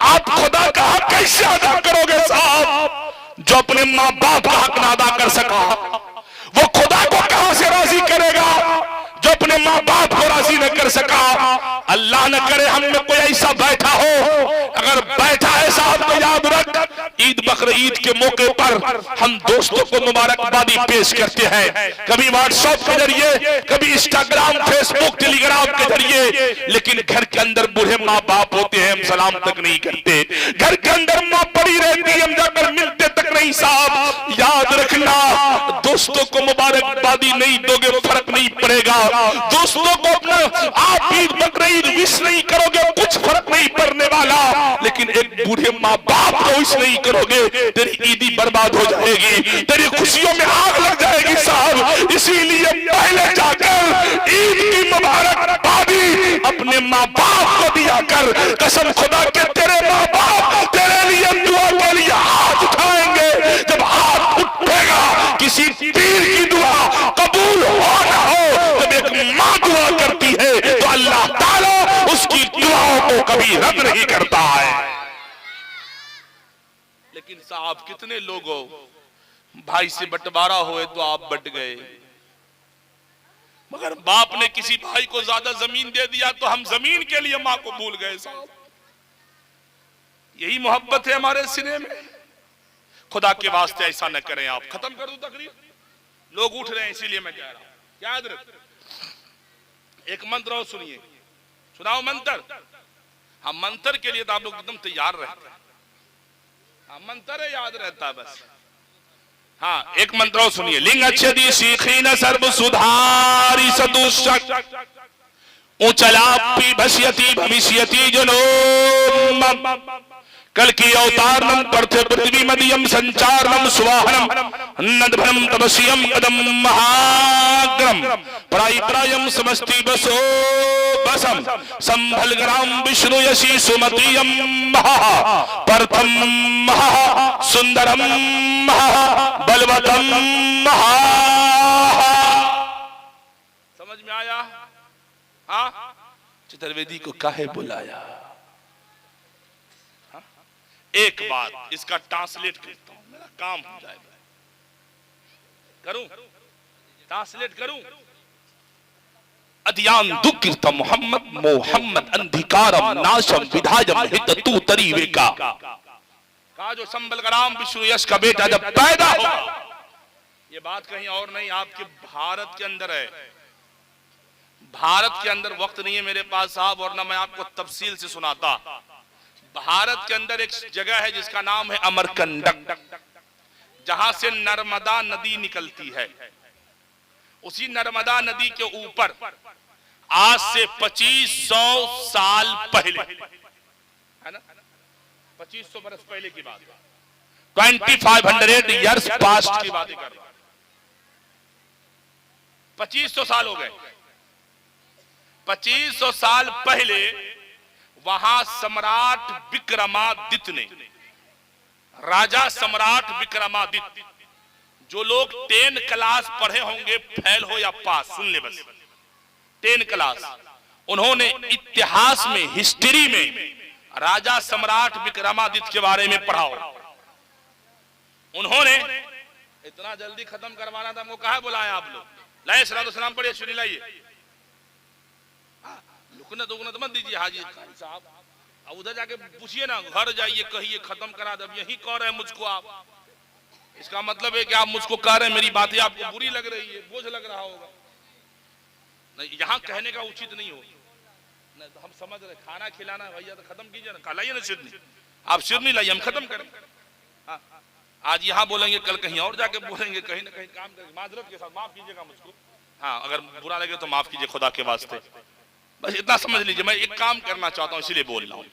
आप खुदा का हक कैसे अदा करोगे साहब? जो अपने मां बाप का हक ना अदा कर सका, वो खुदा को कहां से राजी करेगा? जो अपने मां बाप को राजी न कर सका, अल्लाह न करे हम में कोई ऐसा बैठा हो, अगर बैठा है साहब तो याद रख, ईद बकर ईद के मौके पर हम दोस्तों को मुबारकबादी पेश करते हैं, कभी व्हाट्सएप के जरिए, कभी इंस्टाग्राम, फेसबुक, टेलीग्राम के जरिए, लेकिन घर के अंदर बूढ़े माँ बाप होते हैं, हम सलाम तक नहीं करते। घर के अंदर माँ पड़ी रहती है, हम जाकर मिलते तक नहीं साहब। याद रखना, दोस्तों को मुबारकबादी नहीं दोगे फर्क नहीं पड़ेगा, दोस्तों को अपना आप ईद बकर ईद विश नहीं करोगे कुछ फर्क नहीं पड़ने वाला, लेकिन एक बूढ़े माँ बाप को विश नहीं करोगे, तेरी ईदी बर्बाद हो जाएगी, तेरी खुशियों में आग लग जाएगी साहब। इसीलिए पहले जाकर ईद की मुबारकबादी अपने माँ बाप को दिया कर। कसम खुदा के तेरे माँ बाप तेरे लिए दुआ के लिए हाथ उठाएंगे, जब हाथ उठेगा किसी पीर की दुआ कबूल हो ना हो, जब एक माँ दुआ करती है तो अल्लाह ताला उसकी दुआओं को कभी रद्द नहीं करता है। लेकिन साहब कितने लोग हो, भाई से बंटवारा हुए तो आप बट गए, मगर बाप ने किसी भाई को ज्यादा जमीन दे दिया तो हम जमीन के लिए मां को भूल गए साहब। यही मोहब्बत है हमारे सिने में। खुदा के वास्ते ऐसा न करें आप। खत्म कर दूं तकरीर, लोग उठ रहे हैं इसीलिए मैं कह रहा हूं। याद रख, एक मंत्र और सुनिए, सुनाओ मंत्र। हाँ, मंत्र के लिए तो आप लोग एकदम तैयार रहते हैं। हाँ, मंत्र है, याद रहता है बस। हाँ, एक मंत्र और सुनिए। लिंग अच्छी सीखी न सर्व सुधारी सदुषक ऊंचलापी भस्यति भविष्यति जनो कल की अवतारणम पर्थे पृथ्वी मदीयम संचारणम स्वाहनम नदभरम तपस्यम पदम महाग्रम प्राय प्रायम समस्ति बसो बसम संभल ग्राम विष्णु यशी सुमतीयम महा प्रथम महा सुंदरम महा बलवतम महा। समझ में आया? हाँ, चतुर्वेदी को काहे बुलाया? एक बात इसका ट्रांसलेट करता हूं, मेरा काम हो जाएगा। करूं ट्रांसलेट करूं? अदियान दुकिरत मोहम्मद मोहम्मद अंधिकारम नाशम विधायम हिततु तरीवेका। कहा जो संबलग्राम विष्णु यश का बेटा जब पैदा होगा, ये बात कहीं और नहीं, आपके भारत के अंदर है। भारत के अंदर वक्त नहीं है मेरे पास साहब, और ना मैं आपको तफसील से सुनाता। भारत के अंदर एक जगह है जिसका नाम है अमरकंटक, जहां से नर्मदा नदी निकलती है। उसी नर्मदा नदी के ऊपर आज से 2500 साल पहले, है ना, 2500 बरस पहले की बात, 2500 ईयर्स पास्ट की बात कर रहा हूं। 2500 साल हो गए। 2500 साल पहले वहां सम्राट विक्रमादित्य ने, राजा सम्राट विक्रमादित्य, जो लोग 10 क्लास पढ़े होंगे, फेल हो या पास, सुन ले बस, 10 क्लास, उन्होंने इतिहास में, हिस्ट्री में राजा सम्राट विक्रमादित्य के बारे में पढ़ा हो। उन्होंने इतना जल्दी खत्म करवाना था, हमको कहा बुलाया आप लोग? लाइए सलाम पढ़िए, सुनी लाइए, लुकनत उकनत मत दीजिए हाजी साहब। अब उधर जाके पूछिए ना, घर जाइए, कहिए खत्म करा दे। यही कह रहे हैं मुझको आप, इसका मतलब है कि आप मुझको कह रहे हैं, मेरी बातें आपको बुरी लग रही है, बोझ लग रहा होगा। नहीं, यहाँ कहने का उचित नहीं हो। नहीं तो हम समझ रहे, खाना खिलाना भैया तो खत्म कीजिए ना, लाइए ना सिरनी, आप सिरनी लाइए, हम खत्म करें। हाँ, आज यहाँ बोलेंगे, कल कहीं और जाके बोलेंगे, कहीं ना कहीं काम करेंगे। माजरत के साथ माफ कीजिएगा मुझको, हाँ अगर बुरा लगे तो माफ कीजिए खुदा के वास्ते। बस इतना समझ लीजिए, मैं एक काम करना चाहता हूँ इसलिए बोल रहा हूँ।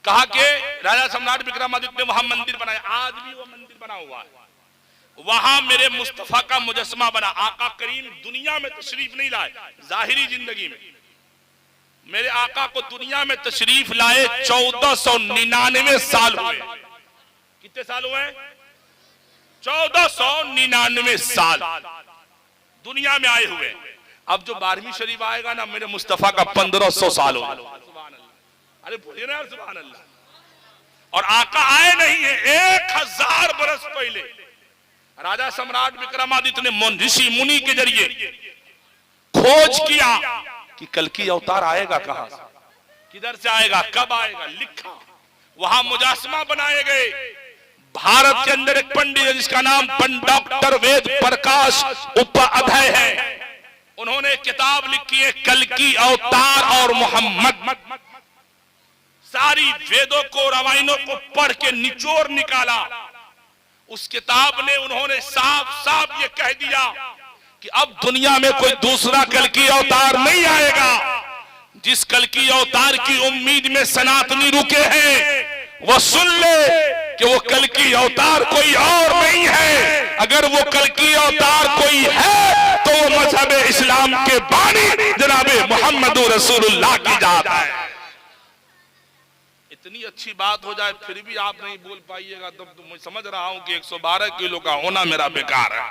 कहा कि राजा सम्राट विक्रमादित्य ने वहां मंदिर बनाया, आज भी वो मंदिर बना हुआ है, वहां मेरे मुस्तफा का मुजस्समा बना। आका करीम दुनिया में तशरीफ नहीं लाए, जाहिरी जिंदगी में मेरे आका को दुनिया में तशरीफ लाए 1499 साल हुए। कितने साल हुए? 1499 साल दुनिया में आए हुए। अब जो 12वीं शरीफ आएगा ना, मेरे मुस्तफा का 1500 साल होगा। अरे बोलिए ना सुभान अल्लाह। और आका आए नहीं है, 1000 बरस पहले राजा सम्राट विक्रमादित्य ने ऋषि मुनि के जरिए खोज किया कि कल की अवतार आएगा कहां से, किधर से आएगा, कब आएगा, लिखा। वहां मुजासमा बनाए गए। भारत के अंदर एक पंडित है जिसका नाम डॉक्टर वेद प्रकाश उपाध्याय है। उन्होंने किताब लिखी है कल की अवतार और मोहम्मद। सारी वेदों को, रामायणों को पढ़ के निचोड़ निकाला। उस किताब ने उन्होंने साफ साफ ये कह दिया कि अब दुनिया में कोई दूसरा कल की अवतार नहीं आएगा। जिस कल की अवतार की उम्मीद में सनातनी रुके हैं, वो सुन ले कि वो कल की अवतार कोई और नहीं है। अगर वो कल की अवतार कोई है तो वो मजहब इस्लाम के बानी जनाबे मोहम्मद रसूलुल्लाह की जात है। इतनी अच्छी बात हो जाए फिर भी आप नहीं बोल पाइएगा, तब तो मैं समझ रहा हूं कि 112 किलो का होना मेरा बेकार है।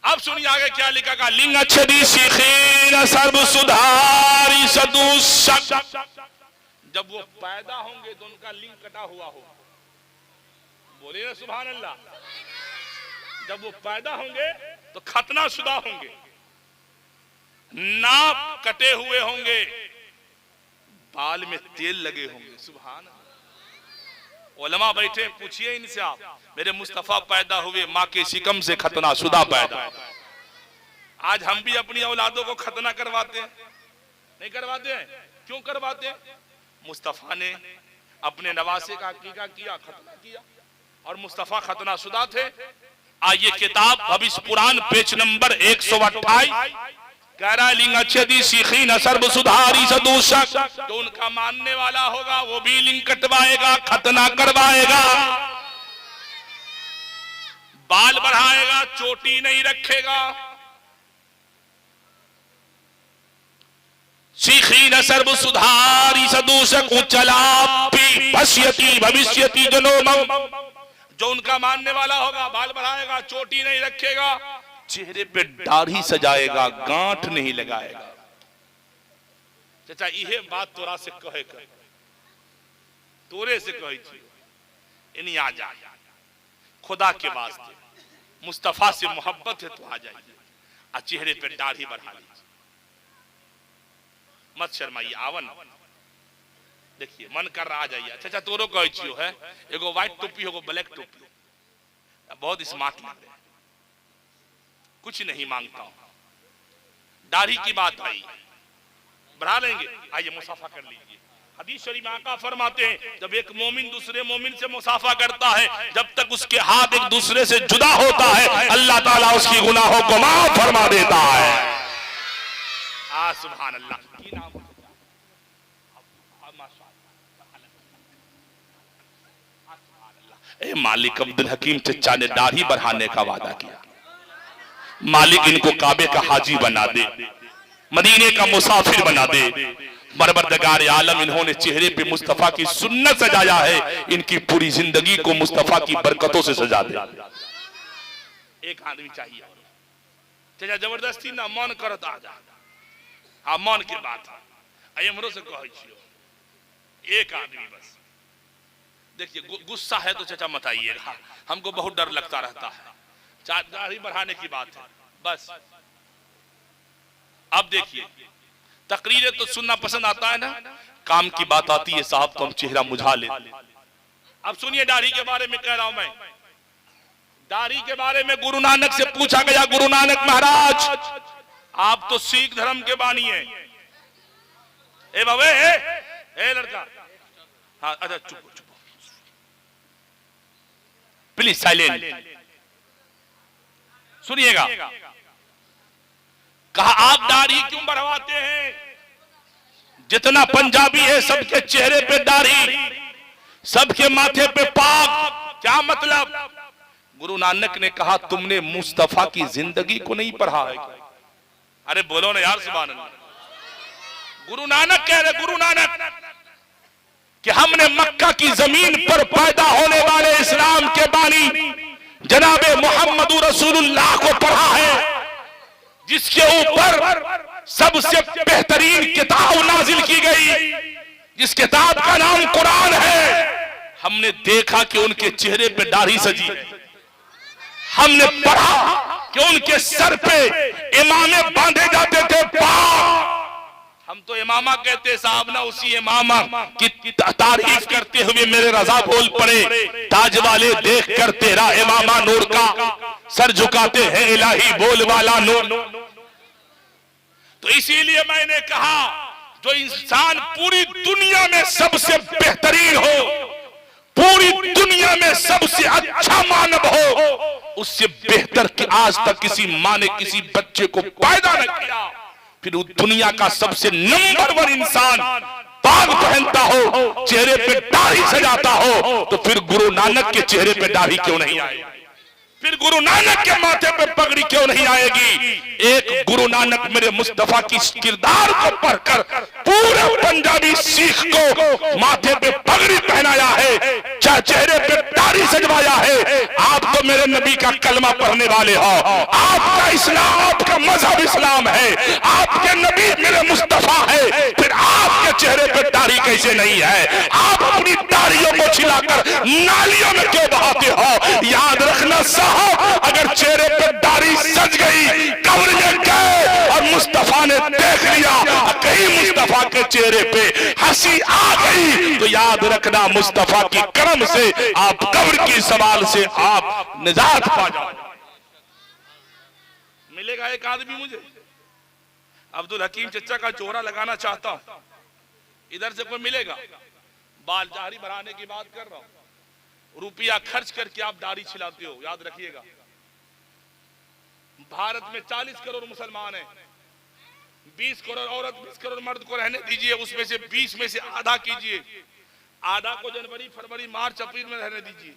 अब सुनिए आगे क्या लिखा का, लिंग अच्छी सीखीन सर्व सुधारी सदुष। जब वो पैदा होंगे तो उनका लिंग कटा हुआ हो, बोलिए ना सुभान अल्लाह। जब वो पैदा होंगे तो खतना शुदा होंगे, नाक कटे हुए होंगे, बाल में तेल लगे होंगे, सुभान अल्लाह। उलमा बैठे, पूछिए इनसे आप, मेरे मुस्तफा पैदा हुए माँ के शिकम से खतना शुदा पैदा। आज हम भी अपनी औलादों को खतना करवाते हैं, नहीं करवाते हैं? क्यों करवाते हैं? मुस्तफा ने अपने नवासे का अकीका किया, खतना किया, और मुस्तफा खतना शुदा थे। आइए किताब भविष्य पुराण पेज नंबर 128 कह रहा है, लिंग अच्छी सीखीन सर्व सुधारी सदूषक। जो उनका मानने वाला होगा वो भी लिंग कटवाएगा, खतना करवाएगा, बाल बढ़ाएगा, चोटी नहीं रखेगा। सीखीन सर्व सुधारी सदूषक उच्चलापि पश्यति भविष्यति जनोमम। जो उनका मानने वाला होगा बाल बढ़ाएगा, चोटी नहीं रखेगा, चेहरे पे दाढ़ी सजाएगा, गांठ नहीं लगाएगा। चाचा ये बात तोरा से कहे कर, तोरे से कहे थी इन्हीं आ जा, खुदा के वास्ते मुस्तफा से मोहब्बत है तो आ जाइए, आ चेहरे पे दाढ़ी बढ़ा लीजिए, मत शर्माइए, आवन देखिए मन कर रहा आ जाइए। चाचा तोरो कहे छियो है, एगो व्हाइट टोपी एगो ब्लैक टोपी, बहुत स्मार्ट लग रहे, कुछ नहीं मांगता हूं। दाढ़ी की बात आई, बढ़ा लेंगे, आइए मुसाफा कर लीजिए। हदीस शरीफ में आका फरमाते हैं जब एक मोमिन दूसरे मोमिन से मुसाफा करता है, जब तक उसके हाथ एक दूसरे से जुदा होता है, अल्लाह ताला उसकी गुनाहों को माफ फरमा देता है। सुभान अल्लाह। की नाम ए मालिक अब्दुल हकीम चचा ने दाढ़ी बढ़ाने का वादा किया, मालिक इनको काबे का हाजी बना दे, मदीने का मुसाफिर बना दे, परवरदिगार आलम इन्होंने चेहरे पे मुस्तफा की सुन्नत सजाया है, इनकी पूरी जिंदगी को मुस्तफा की बरकतों से सजा दे। एक आदमी चाहिए, चाचा जबरदस्ती ना मन करत आ जा, हाँ मन के बात है, हमरो से कहे छियो एक आदमी बस। देखिए गुस्सा है तो चाचा मत आइएगा, हमको बहुत डर लगता रहता है, दाढ़ी बढ़ाने की बात है बस। अब देखिए तकरीरें तो सुनना पसंद आता है ना, काम की बात आती है साहब तो हम चेहरा मुझा ले। अब सुनिए दाढ़ी के बारे में कह रहा हूं मैं, दाढ़ी के बारे में गुरु नानक से पूछा गया, गुरु नानक महाराज आप तो सिख धर्म के बानी है। ए बाबे ए लड़का, हाँ अच्छा चुप चुप प्लीज साइलेंट, सुनिएगा। कहा आप दाढ़ी क्यों बढ़वाते हैं? जितना पंजाबी है सबके चेहरे पे दाढ़ी, सबके माथे पे पाक, क्या मतलब? गुरु नानक ने कहा तुमने मुस्तफा की जिंदगी को नहीं पढ़ा है। अरे बोलो ना यार सुभान अल्लाह। गुरु नानक कह रहे, गुरु नानक कि हमने मक्का की जमीन पर पैदा होने वाले इस्लाम के बानी जनाबे मोहम्मद रसूलुल्लाह को पढ़ा है, जिसके ऊपर सबसे बेहतरीन किताब नाजिल की गई, जिस किताब का नाम कुरान है। हमने देखा कि उनके चेहरे पे दाढ़ी सजी है, हमने पढ़ा कि उनके सर पे इमामे बांधे जाते थे पाक। हम तो इमामा कहते साहब ना, उसी इमामा की तारीफ करते हुए मेरे रजा बोल पड़े, ताज वाले देख कर तेरा इमामा नूर का, सर झुकाते हैं इलाही बोल वाला नूर। तो इसीलिए मैंने कहा जो इंसान पूरी दुनिया में सबसे बेहतरीन हो, पूरी दुनिया में सबसे अच्छा मानव हो, उससे बेहतर कि आज तक किसी माँ ने किसी बच्चे को पैदा न किया। फिर दुनिया का सबसे नंबर 1 इंसान पाग पहनता हो, चेहरे पे दाढ़ी सजाता हो, तो फिर गुरु नानक के चेहरे पे दाढ़ी क्यों नहीं आएगी? फिर गुरु नानक के माथे पे पगड़ी क्यों नहीं आएगी? एक गुरु नानक मेरे मुस्तफा की किरदार को पढ़कर पूरे पंजाबी सिख को माथे पे पगड़ी पहनाया है, चेहरे पे दाढ़ी सजवाया है। आप तो मेरे नबी का कलमा पढ़ने वाले हो, आपका इस्लाम, आपका मजहब इस्लाम है, आपके नबी मेरे मुस्तफा है, फिर आपके चेहरे पे दाढ़ी कैसे नहीं है? आप अपनी दाढ़ियों को छिलाकर नालियों में क्यों बहाते हो? याद रखना साहब, अगर चेहरे पे दाढ़ी सज गई, कब्र में गए और मुस्तफा ने देख लिया कहीं मुस्तफा के चेहरे पे हंसी आ गई, तो याद रखना मुस्तफा की करम से आप कब्र की सवाल से आप निजात पा जाओ। मिलेगा एक आदमी मुझे, अब्दुल हकीम चचा का चोरा लगाना चाहता हूं, इधर से कोई मिलेगा? बाल दाढ़ी बढ़ाने की बात कर रहा हूं, रुपया खर्च करके आप दाढ़ी छिलाते हो। याद रखिएगा भारत में 40 करोड़ मुसलमान हैं, 20 करोड़ औरत, 20 करोड़ मर्द को रहने दीजिए, उसमें से 20 में से आधा कीजिए, आधा को जनवरी फरवरी मार्च अप्रैल में रहने दीजिए।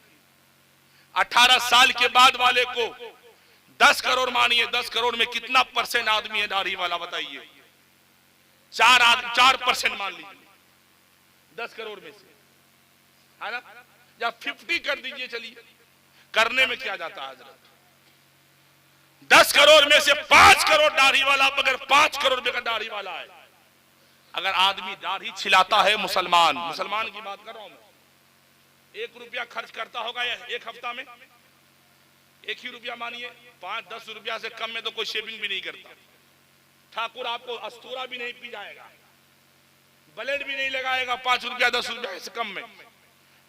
18 साल के बाद वाले को 10 करोड़ मानिए, 10 करोड़ में कितना % आदमी है दाढ़ी वाला बताइए? 4% मान लीजिए 10 करोड़ में से, है ना? या 50 कर दीजिए, चलिए, करने में क्या जाता है हजरत? 10 करोड़ में से 5 करोड़ दाढ़ी वाला, अगर 5 करोड़ रुपए का दाढ़ी वाला है, अगर आदमी दाढ़ी छिलाता है, मुसलमान की बात कर रहा हूं मैं, 1 रुपया खर्च करता होगा एक हफ्ता में, 1 ही रुपया मानिए, 5-10 रुपया से कम में तो कोई शेविंग भी नहीं करता। ठाकुर आपको अस्तूरा भी नहीं पी जाएगा, ब्लेड भी नहीं लगाएगा 5 रुपया 10 रुपया से कम में।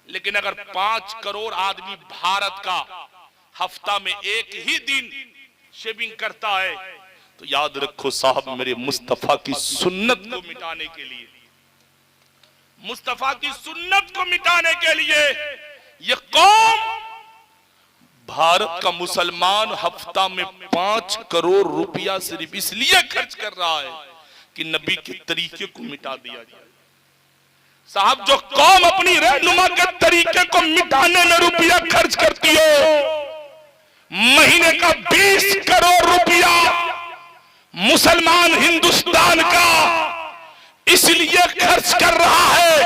लेकिन अगर 5 करोड़ आदमी भारत का हफ्ता में 1 ही दिन शेविंग करता है, तो याद रखो साहब मेरे मुस्तफा की सुन्नत को मिटाने के लिए, मुस्तफा की सुन्नत को मिटाने के लिए ये कौम, भारत का मुसलमान हफ्ता में 5 करोड़ रुपया सिर्फ इसलिए खर्च कर रहा है कि नबी के तरीके को मिटा दिया जाए। साहब जो कौम अपनी रहनुमा के तरीके को मिटाने में रुपया खर्च करती हो, महीने का 20 करोड़ रुपया मुसलमान हिंदुस्तान का इसलिए खर्च कर रहा है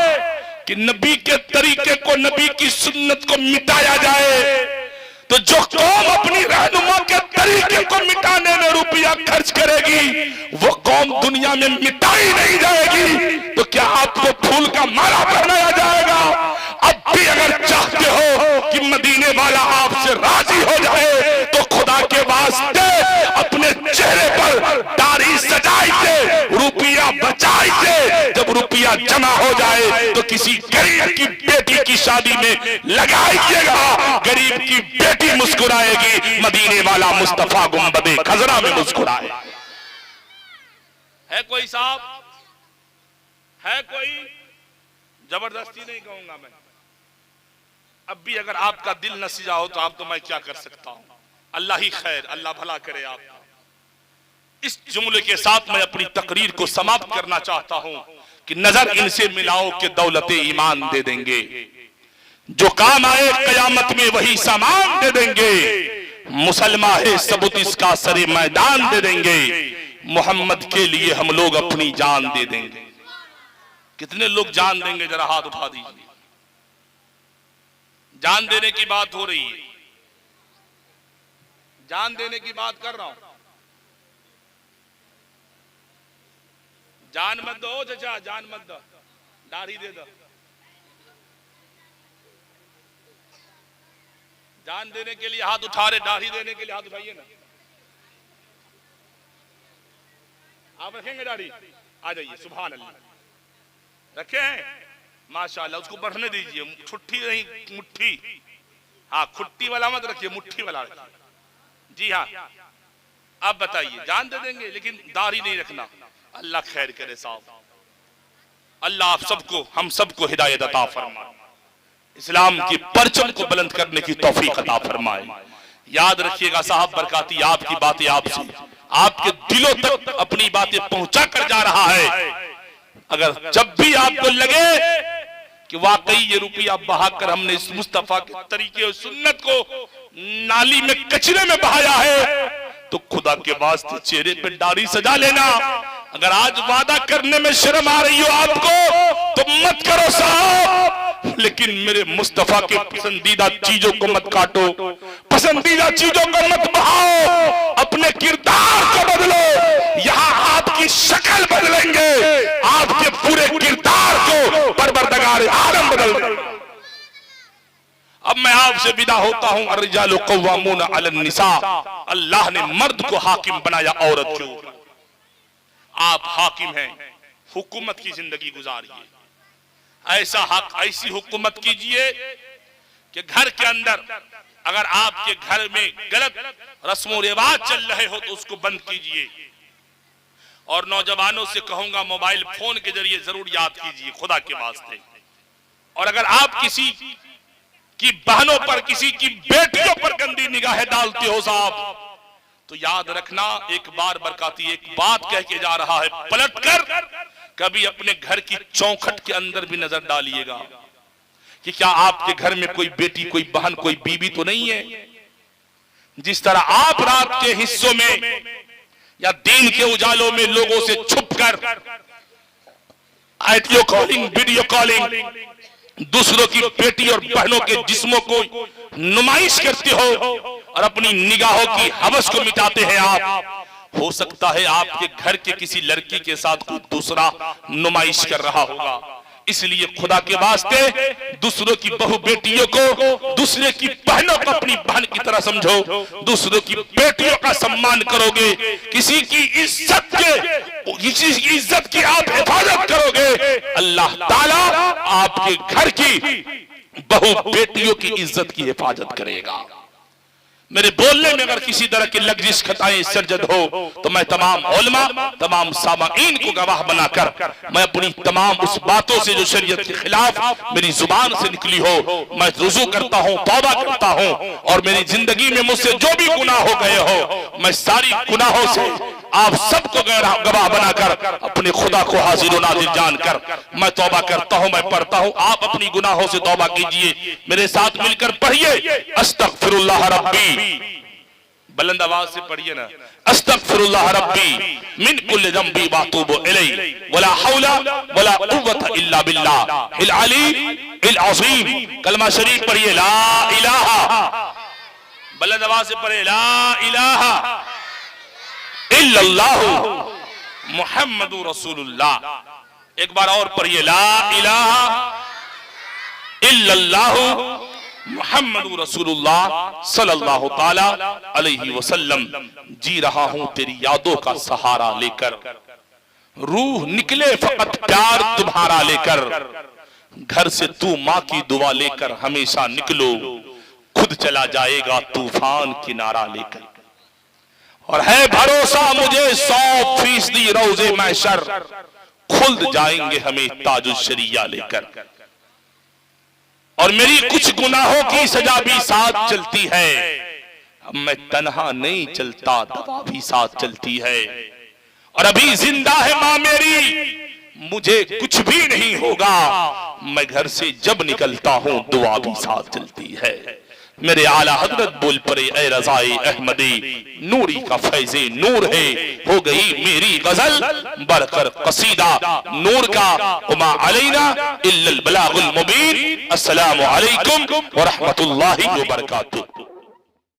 कि नबी के तरीके को, नबी की सुन्नत को मिटाया जाए। तो जो कौम अपनी रहनुमा के तरीके को मिटाने में रुपया खर्च करेगी, वो कौम दुनिया में मिटाई नहीं जाएगी। तो क्या आपको फूल का माला पहनाया जाएगा? अब भी अगर चाहते हो कि मदीने वाला आपसे राजी हो जाए तो खुदा के वास्ते अपने चेहरे पर दाढ़ी सजाइए, रुपया बचाइए। जब रुपया जमा हो जाए तो किसी गरीब की बेटी की शादी में लगाइएगा। गरीब की बेटी मुस्कुराएगी, मदीने वाला मुस्तफा गुंबदे खजरा में मुस्कुराए। है कोई साहब? है कोई? जबरदस्ती नहीं कहूंगा मैं। अब भी अगर आपका दिल न सिजा हो तो आप तो मैं क्या कर सकता हूं। अल्लाह ही खैर, अल्लाह भला करे आप। इस जुमले के साथ मैं अपनी तकरीर को समाप्त करना चाहता हूं कि नजर इनसे मिलाओ कि दौलत ईमान दे देंगे, जो काम आए कयामत में वही सामान दे देंगे। मुसलमान है सबूत इसका सरे मैदान दे देंगे। मोहम्मद के लिए हम लोग अपनी जान दे देंगे। कितने लोग जान देंगे? जरा हाथ उठा दीजिए। जान देने की बात हो रही है, जान देने की बात कर रहा हूं। जान मत दो चाचा, जान मत दो, दाढ़ी दे दो। जान देने के लिए हाथ उठा रहे, दाढ़ी देने के लिए हाथ उठाइए ना। आप रखेंगे दाढ़ी? आ जाइए। सुभान अल्लाह। रखे हैं? माशाअल्लाह। उसको बढ़ने दीजिए। छुट्टी नहीं, मुट्ठी। हाँ, खुट्टी वाला मत रखिए, मुट्ठी वाला रखिए। जी हाँ। अब बताइए, जान दे देंगे लेकिन दाढ़ी नहीं रखना। अल्लाह खैर करे साहब। अल्लाह आप सबको, हम सबको हिदायत अता फरमाए, इस्लाम की परचम को बुलंद करने की तौफीक अता फरमाए। याद रखिएगा साहब, बरकाती आपकी बातें आपसे, आपके दिलों तक अपनी बातें पहुंचा कर जा रहा है। अगर जब भी आपको लगे कि वाकई ये रुपया बहाकर हमने इस मुस्तफा के तरीके और सुन्नत को नाली में, कचरे में बहाया है, तो खुदा के वास्ते चेहरे पे दाढ़ी सजा लेना। अगर आज वादा करने में शर्म आ रही हो आपको तो मत करो साहब, लेकिन मेरे मुस्तफा के पसंदीदा चीजों को मत काटो, पसंदीदा चीजों को मत बहाओ, अपने किरदार को बदलो। यहाँ आपकी शक्ल बदलेंगे, आपके पूरे किरदार को परवरदिगार आलम बदल देंगे। अब मैं आपसे विदा होता हूं। अर्रिजालु कव्वामून अलन निसा। अल्लाह ने मर्द को हाकिम बनाया औरत के ऊपर। आप हाकिम हैं, हुकूमत की जिंदगी गुजारिए। ऐसा हक, ऐसी हुकूमत कीजिए कि घर के अंदर अगर आपके घर में गलत रस्मों रिवाज चल रहे हो तो उसको बंद कीजिए। और नौजवानों से कहूंगा, मोबाइल फोन के जरिए जरूर याद कीजिए खुदा के वास्ते। और अगर आप किसी की बहनों पर, किसी की बेटियों पर गंदी निगाहें डालते हो साहब, तो याद रखना, एक बार बरकाती एक बात कह के जा रहा है, पलटकर कभी अपने घर की चौखट के अंदर भी नजर डालिएगा कि क्या आपके घर में कोई बेटी, कोई बहन, कोई बीबी तो नहीं है। जिस तरह आप रात के हिस्सों में या दिन के उजालों में लोगों से छुपकर ऑडियो कॉलिंग, वीडियो कॉलिंग, दूसरों की बेटी और बहनों के जिस्मों को नुमाइश करते हो और अपनी निगाहों की हवस को मिटाते हैं आप, हो सकता है आपके घर के किसी लड़की के साथ कोई दूसरा नुमाइश कर रहा होगा। इसलिए खुदा के वास्ते दूसरों की बहू बेटियों को, दूसरे की बहनों को अपनी बहन की तरह समझो, दूसरों की बेटियों का सम्मान करोगे, किसी की इज्जत की आप हिफाजत करोगे, अल्लाह ताला आपके घर की बहू बेटियों की इज्जत की हिफाजत करेगा। मेरे बोलने में अगर किसी तरह की लग्जिश खताएं सर्जद हो तो मैं तमाम उलमा, तमाम सामाईन को गवाह बनाकर मैं अपनी तमाम उस बातों से जो शरीयत के खिलाफ मेरी जुबान से निकली हो, मैं रुजू करता हूँ, तौबा करता हूँ। और मेरी जिंदगी में मुझसे जो भी गुनाह हो गए हो, मैं सारी गुनाहों से आप सबको गवाह बनाकर अपने खुदा को हाजिर व नाजिर जानकर मैं तौबा करता हूँ, मैं पढ़ता हूँ। आप अपनी गुनाहों से तौबा कीजिए, मेरे साथ मिलकर पढ़िए, अस्तगफिरुल्लाह रब्बी बुलंद आवाज से पढ़िए ना, अस्तगफिरुल्लाह रब्बी मिन कुल्लि ज़ंबी व अतूबु इलैहि वला हौला वला कुव्वता इल्ला बिल्लाहिल अलीय्यिल अज़ीम। कलमा शरीफ पढ़िए, ला इलाहा, बुलंद आवाज से पढ़िए, ला इलाहा इल्लल्लाहु मुहम्मदुर रसूलुल्लाह। एक बार और पढ़िए, ला इलाहा इल्लल्लाहु मुहम्मदुर रसूलुल्लाह सल्लल्लाहु ताला अलैहि वसल्लम। जी रहा हूं तेरी यादों का सहारा लेकर, रूह निकले फकत प्यार तुम्हारा लेकर। घर से तू माँ की दुआ लेकर हमेशा निकलो, खुद चला जाएगा तूफान किनारा लेकर। और है भरोसा मुझे 100% रोज़े महशर, खुल्द जाएंगे हमें ताजुल शरिया लेकर। और मेरी कुछ गुनाहों की सजा भी साथ चलती है, अब मैं तन्हा नहीं चलता, दवा भी साथ चलती है। और अभी जिंदा है माँ मेरी, मुझे कुछ भी नहीं होगा, मैं घर से जब निकलता हूं दुआ भी साथ चलती है। मेरे आला हजरत बोल पड़े, ए रज़ाए अहमदी नूरी का फैज़े नूर है, हो गई मेरी गजल बरकर कसीदा नूर का। उमा अलैना इल्लल बलागुल मुबीन। अस्सलामु अलैकुम व रहमतुल्लाहि व बरकातुहू।